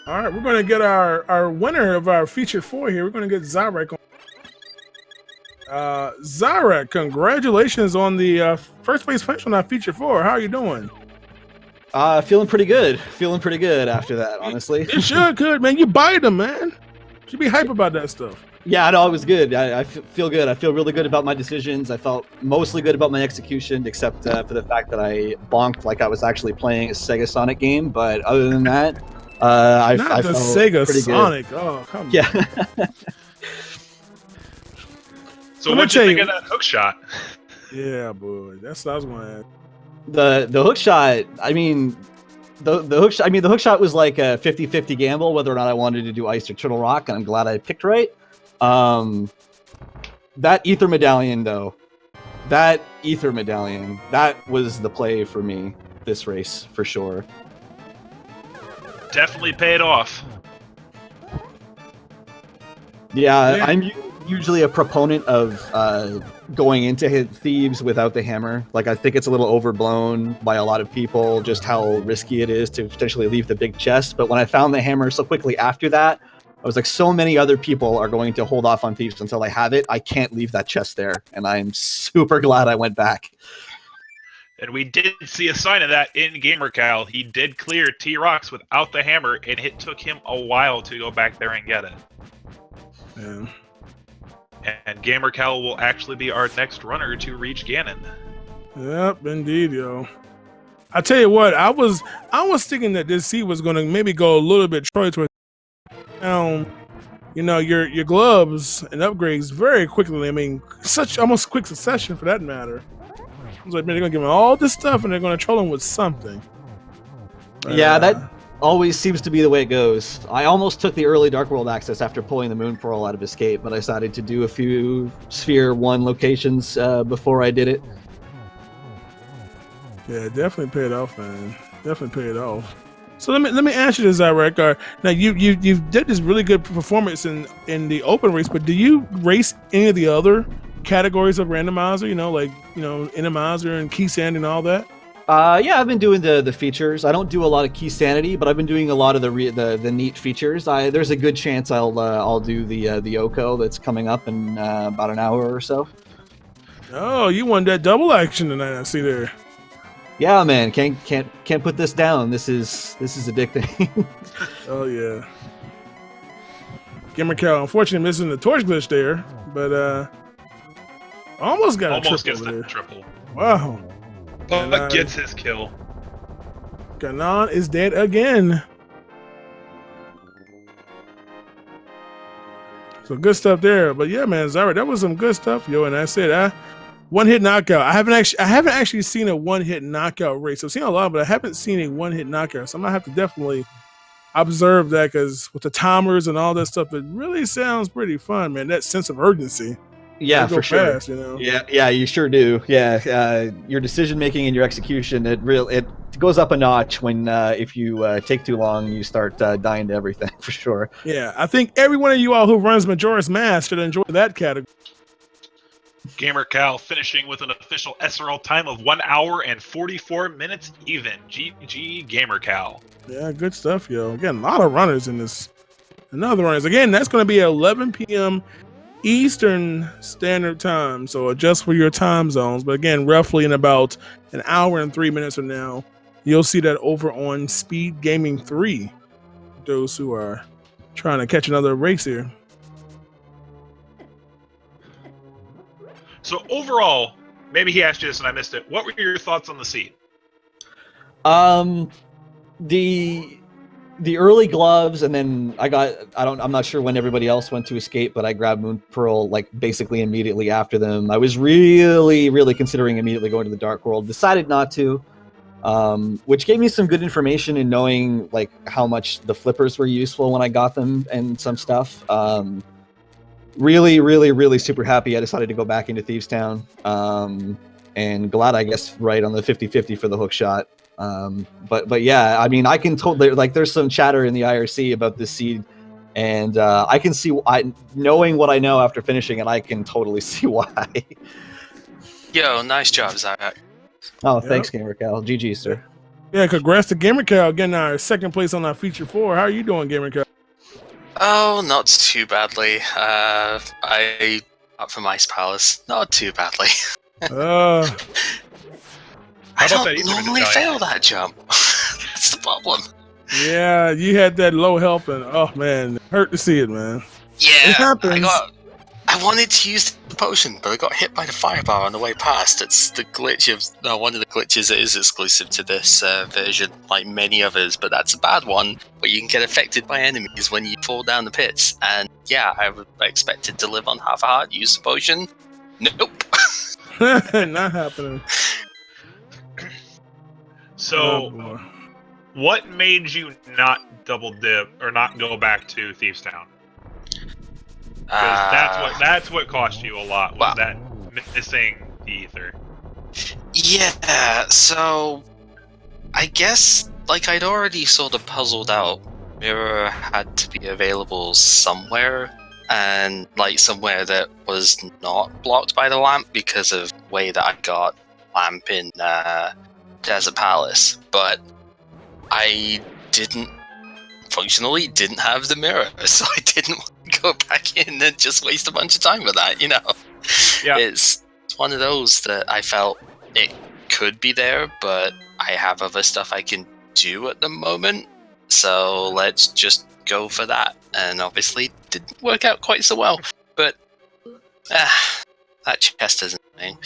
All right, we're going to get our winner of our feature 4 here. We're going to get Xyrak on. Xyrak, congratulations on the first place finish on our feature 4. How are you doing? Feeling pretty good. Feeling pretty good after that, honestly. It sure could, man. You bite them, man. Should be hype about that stuff. Yeah, no, it was good. I feel good. I feel really good about my decisions. I felt mostly good about my execution, except for the fact that I bonked like I was actually playing a Sega Sonic game. But other than that, I felt Sega Sonic. Good. Oh, come on. Yeah. So what'd you think of that hook shot? Yeah, boy. That's what I was going to ask. The hook shot, I mean, the hook shot was like a 50-50 gamble whether or not I wanted to do ice or turtle rock, and I'm glad I picked right. That ether medallion though, that was the play for me this race for sure. Definitely paid off. Yeah. I'm usually a proponent of going into hit thieves without the hammer. Like, I think it's a little overblown by a lot of people, just how risky it is to potentially leave the big chest. But when I found the hammer so quickly after that, I was like, so many other people are going to hold off on thieves until I have it. I can't leave that chest there. And I'm super glad I went back. And we did see a sign of that in gamercal. He did clear T-Rocks without the hammer, and it took him a while to go back there and get it. Yeah. And gamercal will actually be our next runner to reach Ganon. Yep, indeed, yo. I tell you what, I was thinking that this seat was going to maybe go a little bit choice with, you know, your gloves and upgrades very quickly. I mean, such almost quick succession for that matter. I was like, man, they're going to give him all this stuff and they're going to troll him with something. Yeah, that always seems to be the way it goes. I almost took the early Dark World access after pulling the Moon Pearl out of Escape, but I decided to do a few Sphere 1 locations before I did it. Yeah, definitely paid off, man. Definitely paid off. So let me ask you this, Xyrak. Now you did this really good performance in the open race, but do you race any of the other categories of randomizer? You know, like Randomizer and Key Sand and all that. Yeah, I've been doing the features. I don't do a lot of Key Sanity, but I've been doing a lot of the neat features. There's a good chance I'll do the Oko that's coming up in about an hour or so. Oh, you won that double action tonight, I see there. Yeah, man, can't put this down. This is addicting. Oh yeah. gamercal, unfortunately missing the torch glitch there, but almost got a triple there. Triple. Wow. But gets his kill. Ganon is dead again. So good stuff there. But yeah, man, Xyrak, that was some good stuff, yo. And I said, one hit knockout. I haven't actually seen a one hit knockout race. I've seen a lot, but I haven't seen a one hit knockout. So I'm gonna have to definitely observe that, because with the timers and all that stuff, it really sounds pretty fun, man. That sense of urgency. Yeah, for sure. Fast, you know? Yeah, you sure do. Yeah, your decision making and your execution, it goes up a notch when if you take too long, you start dying to everything, for sure. Yeah, I think every one of you all who runs Majora's Mask should enjoy that category. gamercal finishing with an official SRL time of 1 hour and 44 minutes even. GG gamercal. Yeah, good stuff, yo. Again, a lot of runners in this Another Runners. Again, that's going to be 11 p.m. Eastern Standard Time. So adjust for your time zones. But again, roughly in about an hour and 3 minutes from now, you'll see that over on Speed Gaming 3. Those who are trying to catch another race here. So overall, maybe he asked you this and I missed it. What were your thoughts on the seed? The early gloves, and then I'm not sure when everybody else went to escape, but I grabbed Moon Pearl like basically immediately after them. I was really considering immediately going to the Dark World. Decided not to, which gave me some good information in knowing like how much the flippers were useful when I got them and some stuff. Really super happy I decided to go back into Thieves Town, and glad I guess right on the 50-50 for the hook shot. But yeah, I mean, I can totally, like, there's some chatter in the IRC about this seed, and I can see, knowing what I know after finishing it, I can totally see why. Yo, nice job, Xyrak. Oh, thanks, gamercal. GG, sir. Yeah, congrats to gamercal getting our second place on our feature 4. How are you doing, gamercal? Oh, not too badly. I up from Ice Palace. Not too badly. I don't normally fail that jump. That's the problem. Yeah, you had that low health, and oh man, hurt to see it, man. Yeah, it happens. I wanted to use the potion, but I got hit by the firebar on the way past. It's the glitch of one of the glitches that is exclusive to this version, like many others, but that's a bad one. Where you can get affected by enemies when you fall down the pits. And yeah, I expected to live on half a heart, use the potion. Nope. Not happening. So, what made you not double dip or not go back to Thieves Town? Because that's what cost you a lot, was that missing the ether. Yeah, so I guess like I'd already sort of puzzled out. Mirror had to be available somewhere, and like somewhere that was not blocked by the lamp because of the way that I got lamp in Desert Palace, but I functionally didn't have the mirror, so I didn't want to go back in and just waste a bunch of time with that, you know? Yeah. It's one of those that I felt it could be there, but I have other stuff I can do at the moment, so let's just go for that. And obviously didn't work out quite so well, but that chest isn't thing.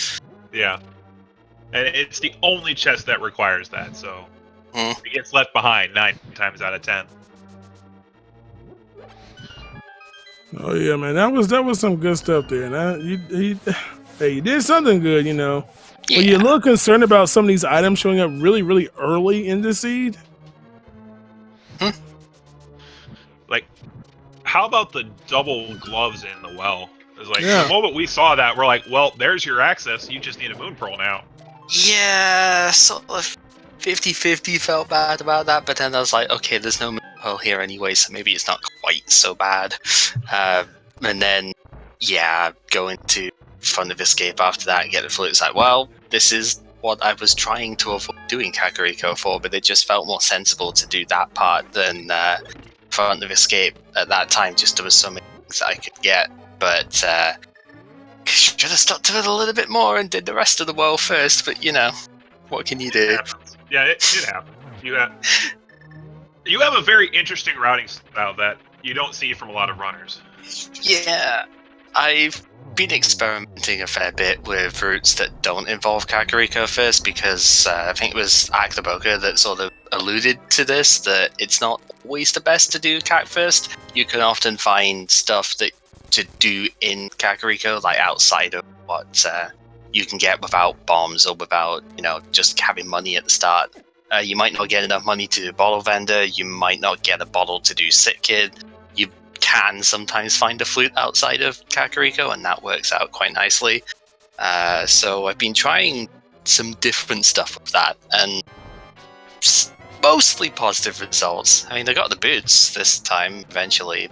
Yeah. And it's the only chest that requires that, so it gets left behind 9 times out of 10. Oh yeah, man, that was some good stuff there. And you did something good, you know. Yeah. Were you a little concerned about some of these items showing up really early in the seed? Like, how about the double gloves in the well? It's like the moment we saw that, we're like, well, there's your access. You just need a Moon Pearl now. Yeah, sort of 50-50 felt bad about that, but then I was like, okay, there's no Moon Pearl here anyway, so maybe it's not quite so bad. And then, yeah, going to Front of Escape after that and get the flute, it's like, well, this is what I was trying to avoid doing Kakariko for, but it just felt more sensible to do that part than Front of Escape at that time. Just there was so many things that I could get, but should have stuck to it a little bit more and did the rest of the world first, but you know, what can you do? Yeah, it happens. You have a very interesting routing style that you don't see from a lot of runners. Yeah, I've been experimenting a fair bit with routes that don't involve Kakariko first, because I think it was Aktaboka that sort of alluded to this, that it's not always the best to do Kak first. You can often find stuff that to do in Kakariko, like outside of what you can get without bombs or without, you know, just having money at the start. You might not get enough money to do bottle vendor, you might not get a bottle to do Sit Kid. You can sometimes find a flute outside of Kakariko, and that works out quite nicely. So I've been trying some different stuff with that, and mostly positive results. I mean, I got the boots this time, eventually.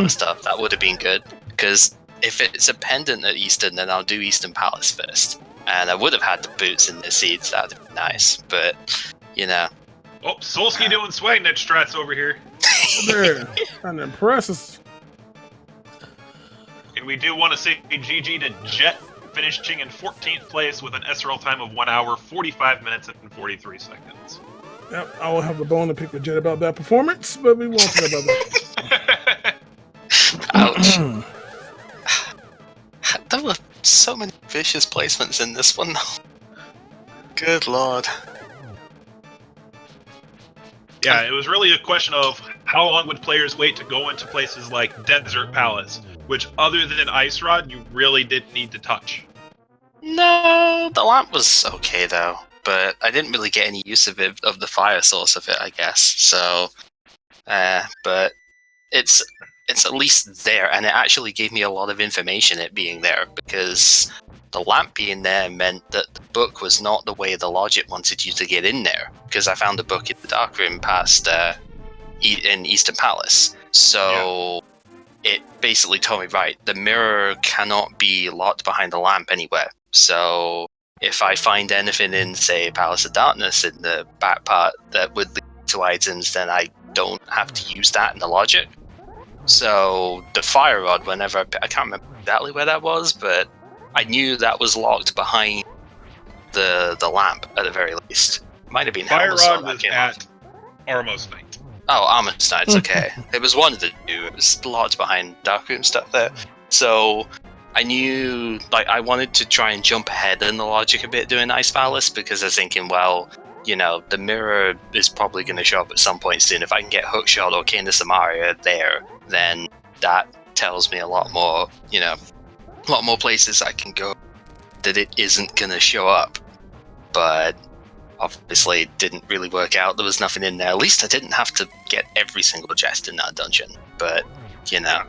Stuff, that would have been good, because if it's a pendant at Eastern, then I'll do Eastern Palace first. And I would have had the boots and the seeds, that would have been nice, but, you know. Oh, Solski doing swag net strats over here. there. Trying to impress us. And we do want to say GG to Jet, finishing in 14th place with an SRL time of 1 hour, 45 minutes, and 43 seconds. Yep, I will have a bone to pick with Jet about that performance, but we won't talk about that. Ouch. There were so many vicious placements in this one, though. Good lord. Yeah, it was really a question of how long would players wait to go into places like Desert Palace, which other than Ice Rod, you really didn't need to touch. No, the lamp was okay though, but I didn't really get any use of it, of the fire source of it, I guess. So, but it's at least there, and it actually gave me a lot of information it being there, because the lamp being there meant that the book was not the way the logic wanted you to get in there, because I found the book in the dark room past in Eastern Palace. So it basically told me, right, the mirror cannot be locked behind the lamp anywhere. So if I find anything in, say, Palace of Darkness in the back part that would lead to items, then I don't have to use that in the logic. So the fire rod, whenever I can't remember exactly where that was, but I knew that was locked behind the lamp at the very least. Might have been Fire Helmasaur Rod that was came at off. Armos Night. Oh, Armor's Knight's okay. It was one of the two. It was locked behind darkroom stuff there. So I knew, like, I wanted to try and jump ahead in the logic a bit doing Ice Palace, because I was thinking, well, you know, the mirror is probably going to show up at some point soon. If I can get Hookshot or Cane of Samaria there, then that tells me a lot more, you know, a lot more places I can go that it isn't going to show up. But obviously it didn't really work out. There was nothing in there. At least I didn't have to get every single chest in that dungeon. But, you know,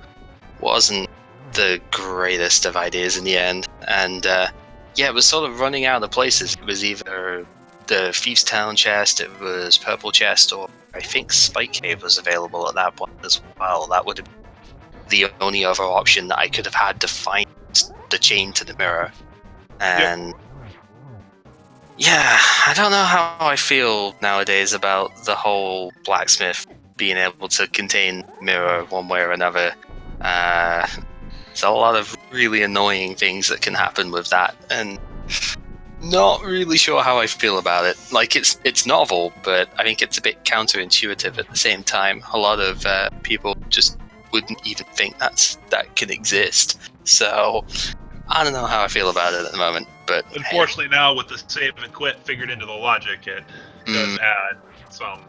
wasn't the greatest of ideas in the end. And yeah, it was sort of running out of places. It was either the Thieves Town chest, it was Purple chest, or I think Spike Cave was available at that point as well. That would have been the only other option that I could have had to find the chain to the mirror. And yeah, I don't know how I feel nowadays about the whole blacksmith being able to contain mirror one way or another. There's a lot of really annoying things that can happen with that, and not really sure how I feel about it. Like, it's novel, but I think it's a bit counterintuitive at the same time. A lot of people just wouldn't even think that can exist. So I don't know how I feel about it at the moment. But unfortunately, now with the save and quit figured into the logic, it does add some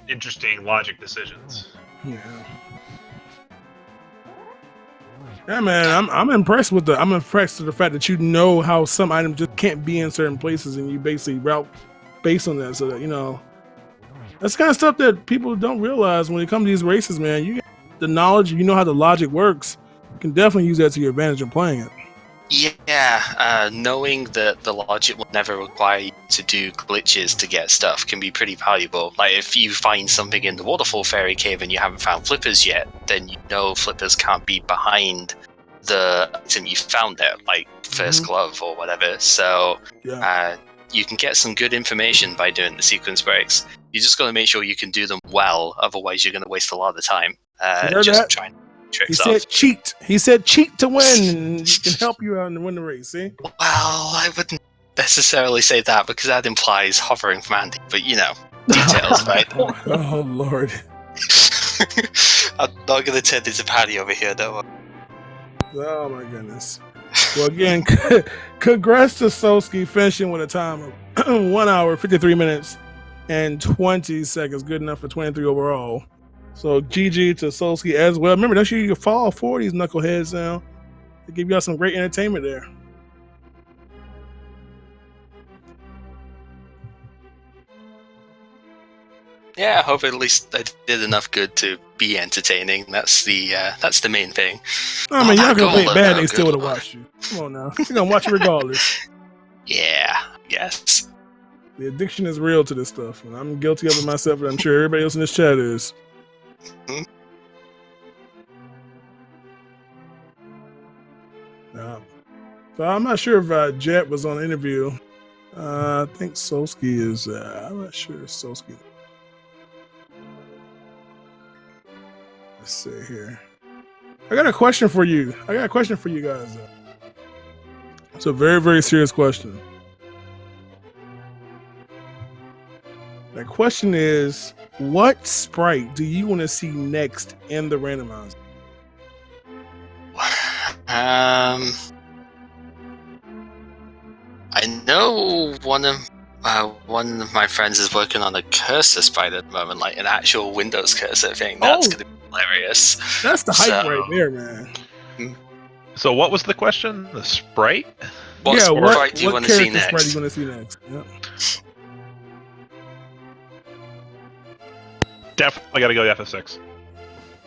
interesting logic decisions. Yeah. Yeah, man, I'm impressed with I'm impressed with the fact that you know how some items just can't be in certain places, and you basically route based on that. So that, you know, that's the kind of stuff that people don't realize when it comes to these races, man. You get the knowledge, you know how the logic works. You can definitely use that to your advantage in playing it. Yeah, knowing that the logic will never require you to do glitches to get stuff can be pretty valuable. Like, if you find something in the Waterfall Fairy Cave and you haven't found flippers yet, then you know flippers can't be behind the item you found there, like first glove or whatever. So you can get some good information by doing the sequence breaks. You just got to make sure you can do them well, otherwise you're going to waste a lot of the time just trying tricks he said cheat. He said cheat to win, and he can help you out and win the race. See? Well, I wouldn't necessarily say that, because that implies hovering from Andy. But you know, details, right? Oh Lord! I'm not going to turn into Paddy over here, don't worry. Oh my goodness! Well, again, congrats to Solski finishing with a time of 1 hour, 53 minutes, and 20 seconds. Good enough for 23 overall. So GG to Solski as well. Remember, don't you fall for these knuckleheads now. They give y'all some great entertainment there. Yeah, I hope at least I did enough good to be entertaining. That's the main thing. I mean, y'all gonna play bad, they still would have watched you. Come on now. They're gonna watch you regardless. Yeah, yes. The addiction is real to this stuff, and I'm guilty of it myself, and I'm sure everybody else in this chat is. So I'm not sure if Jet was on the interview. I think Solski is. I'm not sure if Solski. Let's see here. I got a question for you. I got a question for you guys. It's a very, very serious question. The question is, what sprite do you want to see next in the randomizer? I know one of my friends is working on a cursor sprite at the moment, like an actual Windows cursor thing. That's going to be hilarious. That's the hype right there, man. So what was the question? The sprite? What sprite do you want to see next? Sprite do you want to see next? Yep. Definitely got to go to FF6.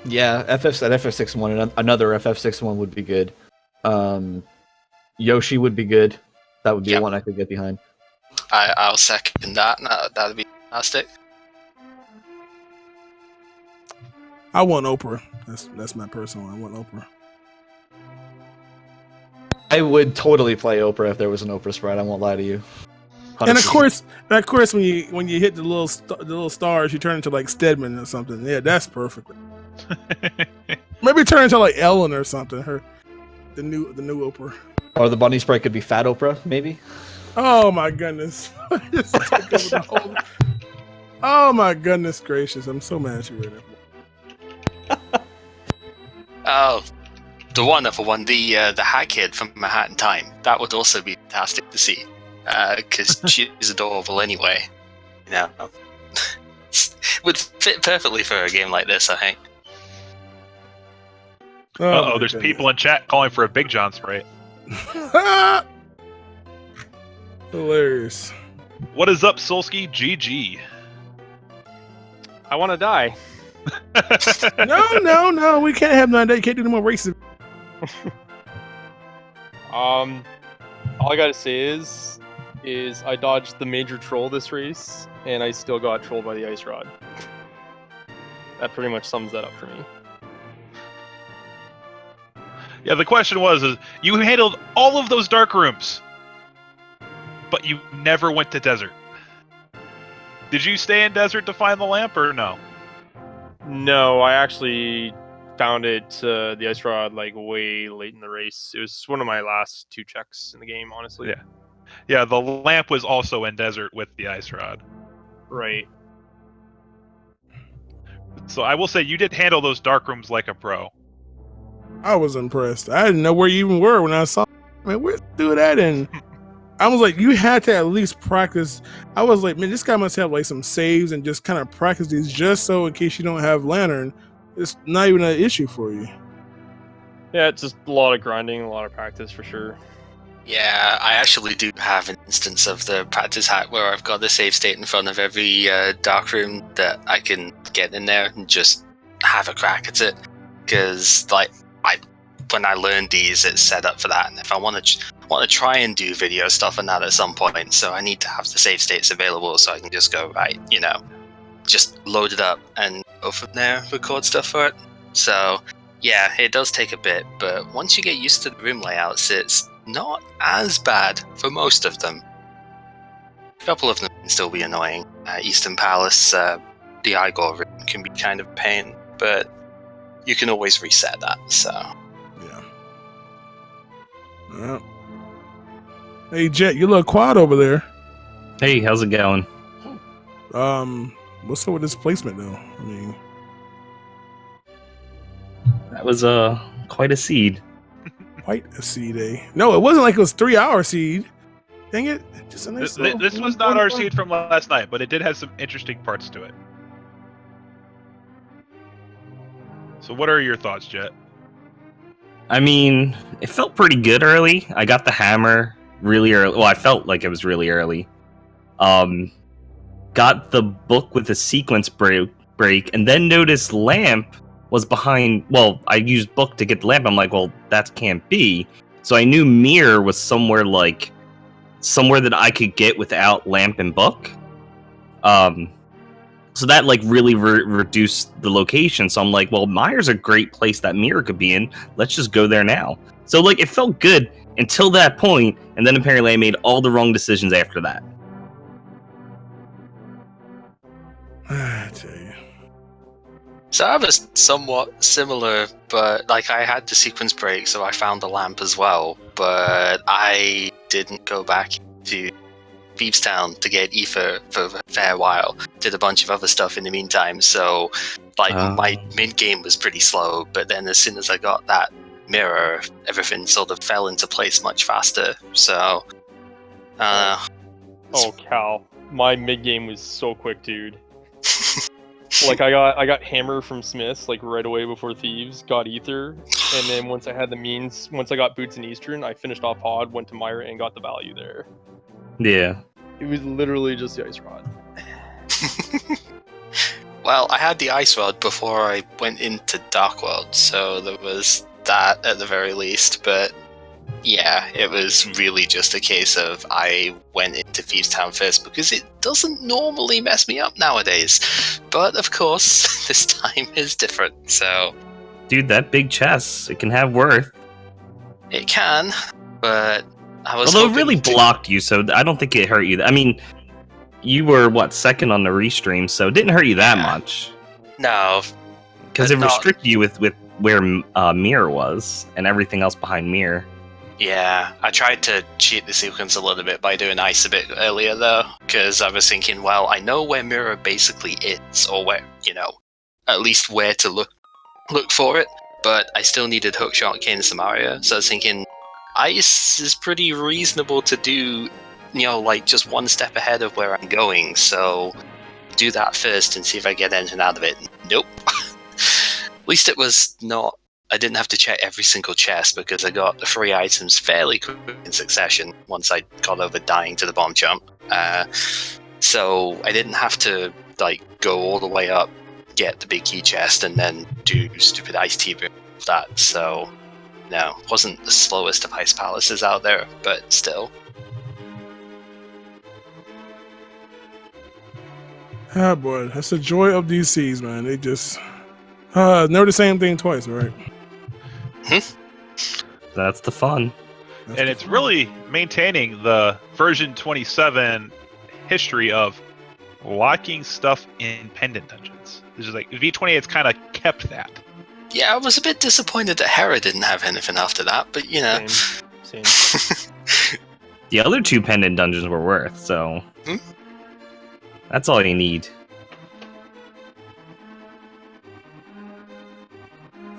Yeah, FF6 one, another FF6 one would be good. Yoshi would be good. That would be one I could get behind. I'll second that. That would be fantastic. I want Oprah. That's my personal one. I want Oprah. I would totally play Oprah if there was an Oprah sprite. I won't lie to you. 100%. And of course, when you hit the little stars, you turn into like Stedman or something. Yeah, that's perfect. Maybe turn into like Ellen or something. The new Oprah. Or the bunny sprite could be Fat Oprah, maybe. Oh my goodness! Oh my goodness gracious! I'm so mad at you right now. Oh, the wonderful one, the hat kid from Manhattan Time. That would also be fantastic to see, because she's adorable anyway. You know, would fit perfectly for a game like this, I think. Oh, there's people in chat calling for a Big John sprite. Hilarious. What is up, Solski? GG. I want to die. No. We can't have 9 days. You can't do no more races. All I gotta say is I dodged the major troll this race, and I still got trolled by the ice rod. That pretty much sums that up for me. Yeah, the question was, you handled all of those dark rooms, but you never went to desert. Did you stay in desert to find the lamp, or no? No, I actually found it, the ice rod, like way late in the race. It was one of my last 2 checks in the game, honestly. Yeah, the lamp was also in desert with the ice rod. Right. So I will say you did handle those dark rooms like a pro. I was impressed. I didn't know where you even were when I saw. Man, where's the dude at? And I was like, you had to at least practice. I was like, man, this guy must have like some saves and just kind of practice these just so in case you don't have Lantern, it's not even an issue for you. Yeah, it's just a lot of grinding, a lot of practice for sure. Yeah, I actually do have an instance of the practice hack where I've got the save state in front of every dark room that I can get in there and just have a crack at it. Because like when I learned these, it's set up for that, and if I want to try and do video stuff on that at some point, so I need to have the save states available so I can just go just load it up and go from there, record stuff for it. So yeah, it does take a bit, but once you get used to the room layouts, it's not as bad for most of them. A couple of them can still be annoying. Eastern Palace, the Igor room can be kind of a pain, but you can always reset that, so. Yeah. Hey, Jet, you look quiet over there. Hey, how's it going? What's up with this placement, though? I mean, That was quite a seed. quite a seed, eh? No, it wasn't like it was 3-hour seed. Dang it! Just a nice. This was not our seed from last night, but it did have some interesting parts to it. So, what are your thoughts, Jet? I mean, it felt pretty good early. I got the hammer really early. Well, I felt like it was really early. Got the book with the sequence break, and then noticed lamp was behind. Well, I used book to get the lamp. I'm like, well, that can't be. So I knew mirror was somewhere that I could get without lamp and book. So that like really reduced the location. So I'm like, well, Mire's a great place that mirror could be in. Let's just go there now. So like it felt good until that point, and then apparently I made all the wrong decisions after that. I tell you. So I was somewhat similar, but like I had the sequence break, so I found the lamp as well. But I didn't go back to Beepstown to get ether for a fair while. Did a bunch of other stuff in the meantime. So like my mid game was pretty slow, but then as soon as I got that mirror, everything sort of fell into place much faster. So oh Cal, my mid game was so quick, dude. Like I got hammer from Smiths like right away before Thieves, got ether, and then once I had the means, once I got boots in Eastern, I finished off Pod, went to Myra, and got the value there. Yeah. It was literally just the ice rod. Well, I had the ice rod before I went into Dark World, so there was that at the very least. But yeah, it was really just a case of I went into Thieves Town first because it doesn't normally mess me up nowadays. But of course, this time is different. So, Dude, that big chest, it can have worth. it can, but I was Although it hoping really to- blocked you, so I don't think it hurt you. I mean, you were, what, second on the restream, so it didn't hurt you that Yeah. much. No, Because But it not- restricted you with where Mirror was, and everything else behind Mirror. yeah, I tried to cheat the sequence a little bit by doing ice a bit earlier though, because I was thinking, well, I know where Mirror basically is, or where, at least where to look for it, but I still needed Hookshot, Kane, and Samaria, so I was thinking, ice is pretty reasonable to do, like just one step ahead of where I'm going, so do that first and see if I get anything out of it. Nope. At least it was not, I didn't have to check every single chest because I got the 3 items fairly quick in succession once I got over dying to the bomb jump. So I didn't have to go all the way up, get the big key chest, and then do stupid ice tea boom with that. So no, wasn't the slowest of ice palaces out there, but still. Ah, boy, that's the joy of DCs, man. They just never the same thing twice, right? That's the fun. That's And the it's fun. really maintaining the version 27 history of locking stuff in pendant dungeons. It's just like V28's kind of kept that. Yeah, I was a bit disappointed that Hera didn't have anything after that, but Same. The other 2 pendant dungeons were worth, so that's all you need.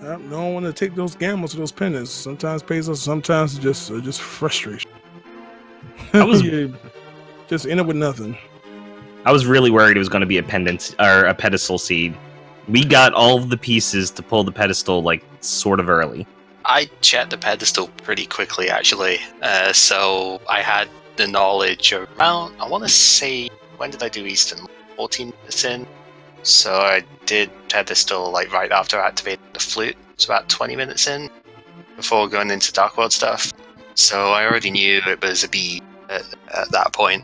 No one want to take those gambles or those pendants. Sometimes pays us, sometimes it's just frustration. I was- You just end up with nothing. I was really worried it was going to be a pendant or a pedestal seed. We got all of the pieces to pull the pedestal sort of early. I checked the pedestal pretty quickly, actually. So I had the knowledge around, I want to say, when did I do Eastern? 14 minutes in. So I did pedestal right after activating the flute. So about 20 minutes in before going into Dark World stuff. So I already knew it was a B at that point.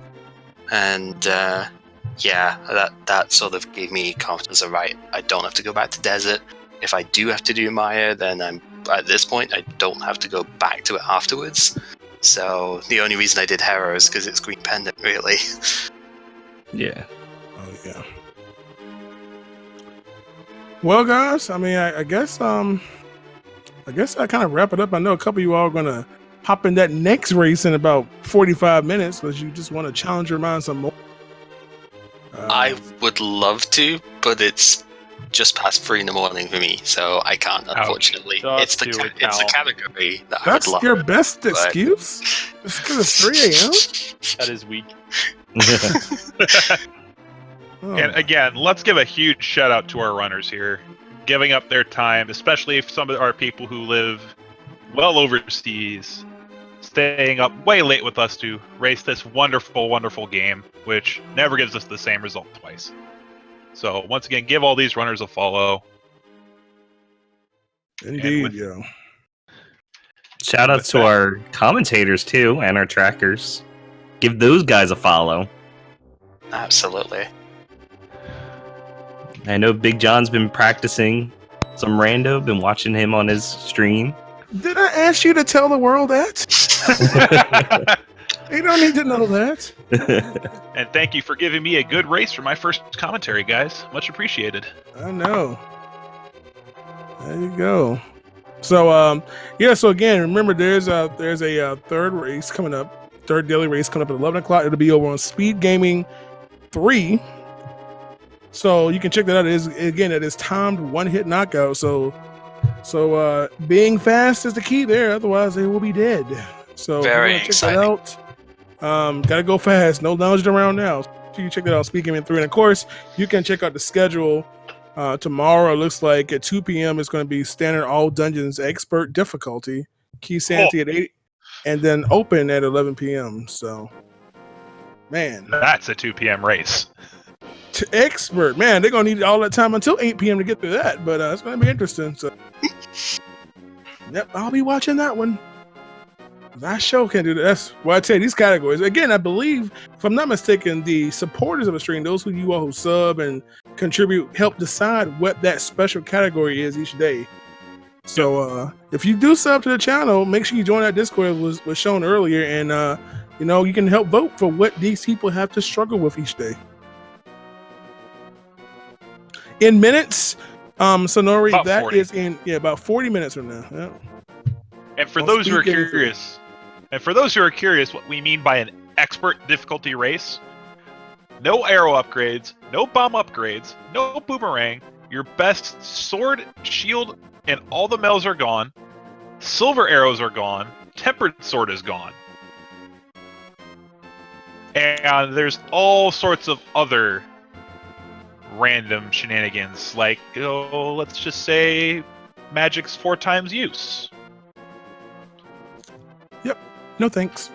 And yeah, that sort of gave me confidence of, right, I don't have to go back to Desert. If I do have to do Maya, then at this point, I don't have to go back to it afterwards. So the only reason I did Hera is because it's Green Pendant, really. Yeah. Oh yeah. Well, guys, I mean, I guess I kind of wrap it up. I know a couple of you all are gonna hop in that next race in about 45 minutes because you just want to challenge your mind some more. I would love to, but it's just past 3 in the morning for me, so I can't, unfortunately. Just It's the do it, it's the Cal. category that I That's would love. your best but- excuse? It's because it's 3 a.m.? That is weak. Oh. And again, let's give a huge shout out to our runners here, giving up their time, especially if some of our people who live well overseas, staying up way late with us to race this wonderful, wonderful game, which never gives us the same result twice. So once again, give all these runners a follow. Indeed, with- yeah. Shout out to our commentators too and our trackers. Give those guys a follow. Absolutely. I know Big John's been practicing some rando, been watching him on his stream. Did I ask you to tell the world that? They don't need to know that. And thank you for giving me a good race for my first commentary, guys. Much appreciated. I know. There you go. So yeah. So again, remember there's a third race coming up, third daily race coming up at 11 o'clock. It'll be over on Speed Gaming 3. So you can check that out. It is timed one-hit knockout. So being fast is the key there. Otherwise, they will be dead. So Very if you exciting. want to check that out, gotta go fast. No lounging around now. So you can check that out. Speed Gaming 3, and of course, you can check out the schedule. Tomorrow, it looks like at 2 p.m. it's going to be standard all dungeons expert difficulty, key sanity at 8, and then open at 11 p.m. So, man, That's a 2 p.m. race. Expert, man, they're gonna need all that time until 8 p.m. to get through that, but it's gonna be interesting. So, yep, I'll be watching that one. That show can do that. That's why I tell you these categories. Again, I believe, if I'm not mistaken, the supporters of the stream, those you all who sub and contribute, help decide what that special category is each day. So, if you do sub to the channel, make sure you join that Discord that was shown earlier, and you can help vote for what these people have to struggle with each day. In minutes, Sonori, About that 40. is in about 40 minutes from now. Yeah. And for I'll those who are speak in- curious, what we mean by an expert difficulty race, no arrow upgrades, no bomb upgrades, no boomerang. Your best sword, shield, and all the medals are gone. Silver arrows are gone. Tempered sword is gone. And there's all sorts of other random shenanigans, like, let's just say magic's 4 times use. No thanks.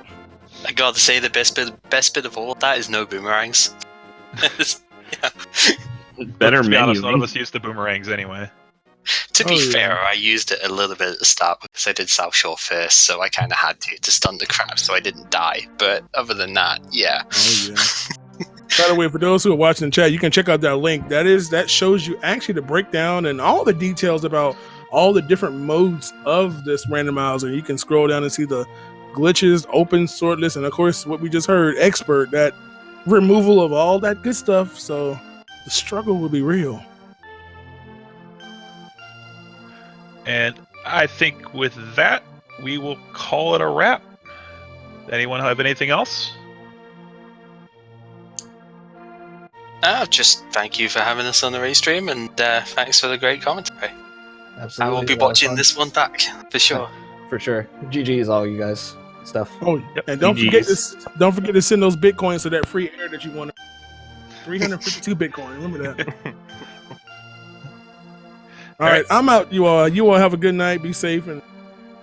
I gotta say, the best bit of all of that is no boomerangs. Yeah. Better To be honest, menu. none of us use the boomerangs anyway. To be Oh, yeah. fair, I used it a little bit at the start because I did South Shore first, so I kind of had to stun the crap so I didn't die. But other than that, yeah. Oh yeah. By the way, for those who are watching the chat, you can check out that link. That shows you actually the breakdown and all the details about all the different modes of this randomizer. You can scroll down and see the glitches, open, swordless, and of course, what we just heard, expert, that removal of all that good stuff. So the struggle will be real. And I think with that, we will call it a wrap. Anyone have anything else? Just thank you for having us on the race stream, and thanks for the great commentary. Absolutely. I will be a lot of watching fun. this one back for sure. For sure. GG's all you guys. Stuff. Oh, Yep. and don't GGs. forget to send those bitcoins to that free air that you want. 352 bitcoin. Remember that. All right, I'm out. You all have a good night. Be safe, and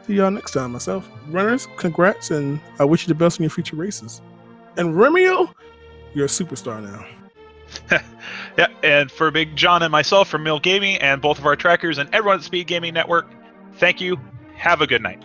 see y'all next time. Myself, runners, congrats, and I wish you the best in your future races. And Remio, you're a superstar now. Yeah, and for Big John and myself from Mill Gaming and both of our trackers and everyone at Speed Gaming Network, thank you. Have a good night.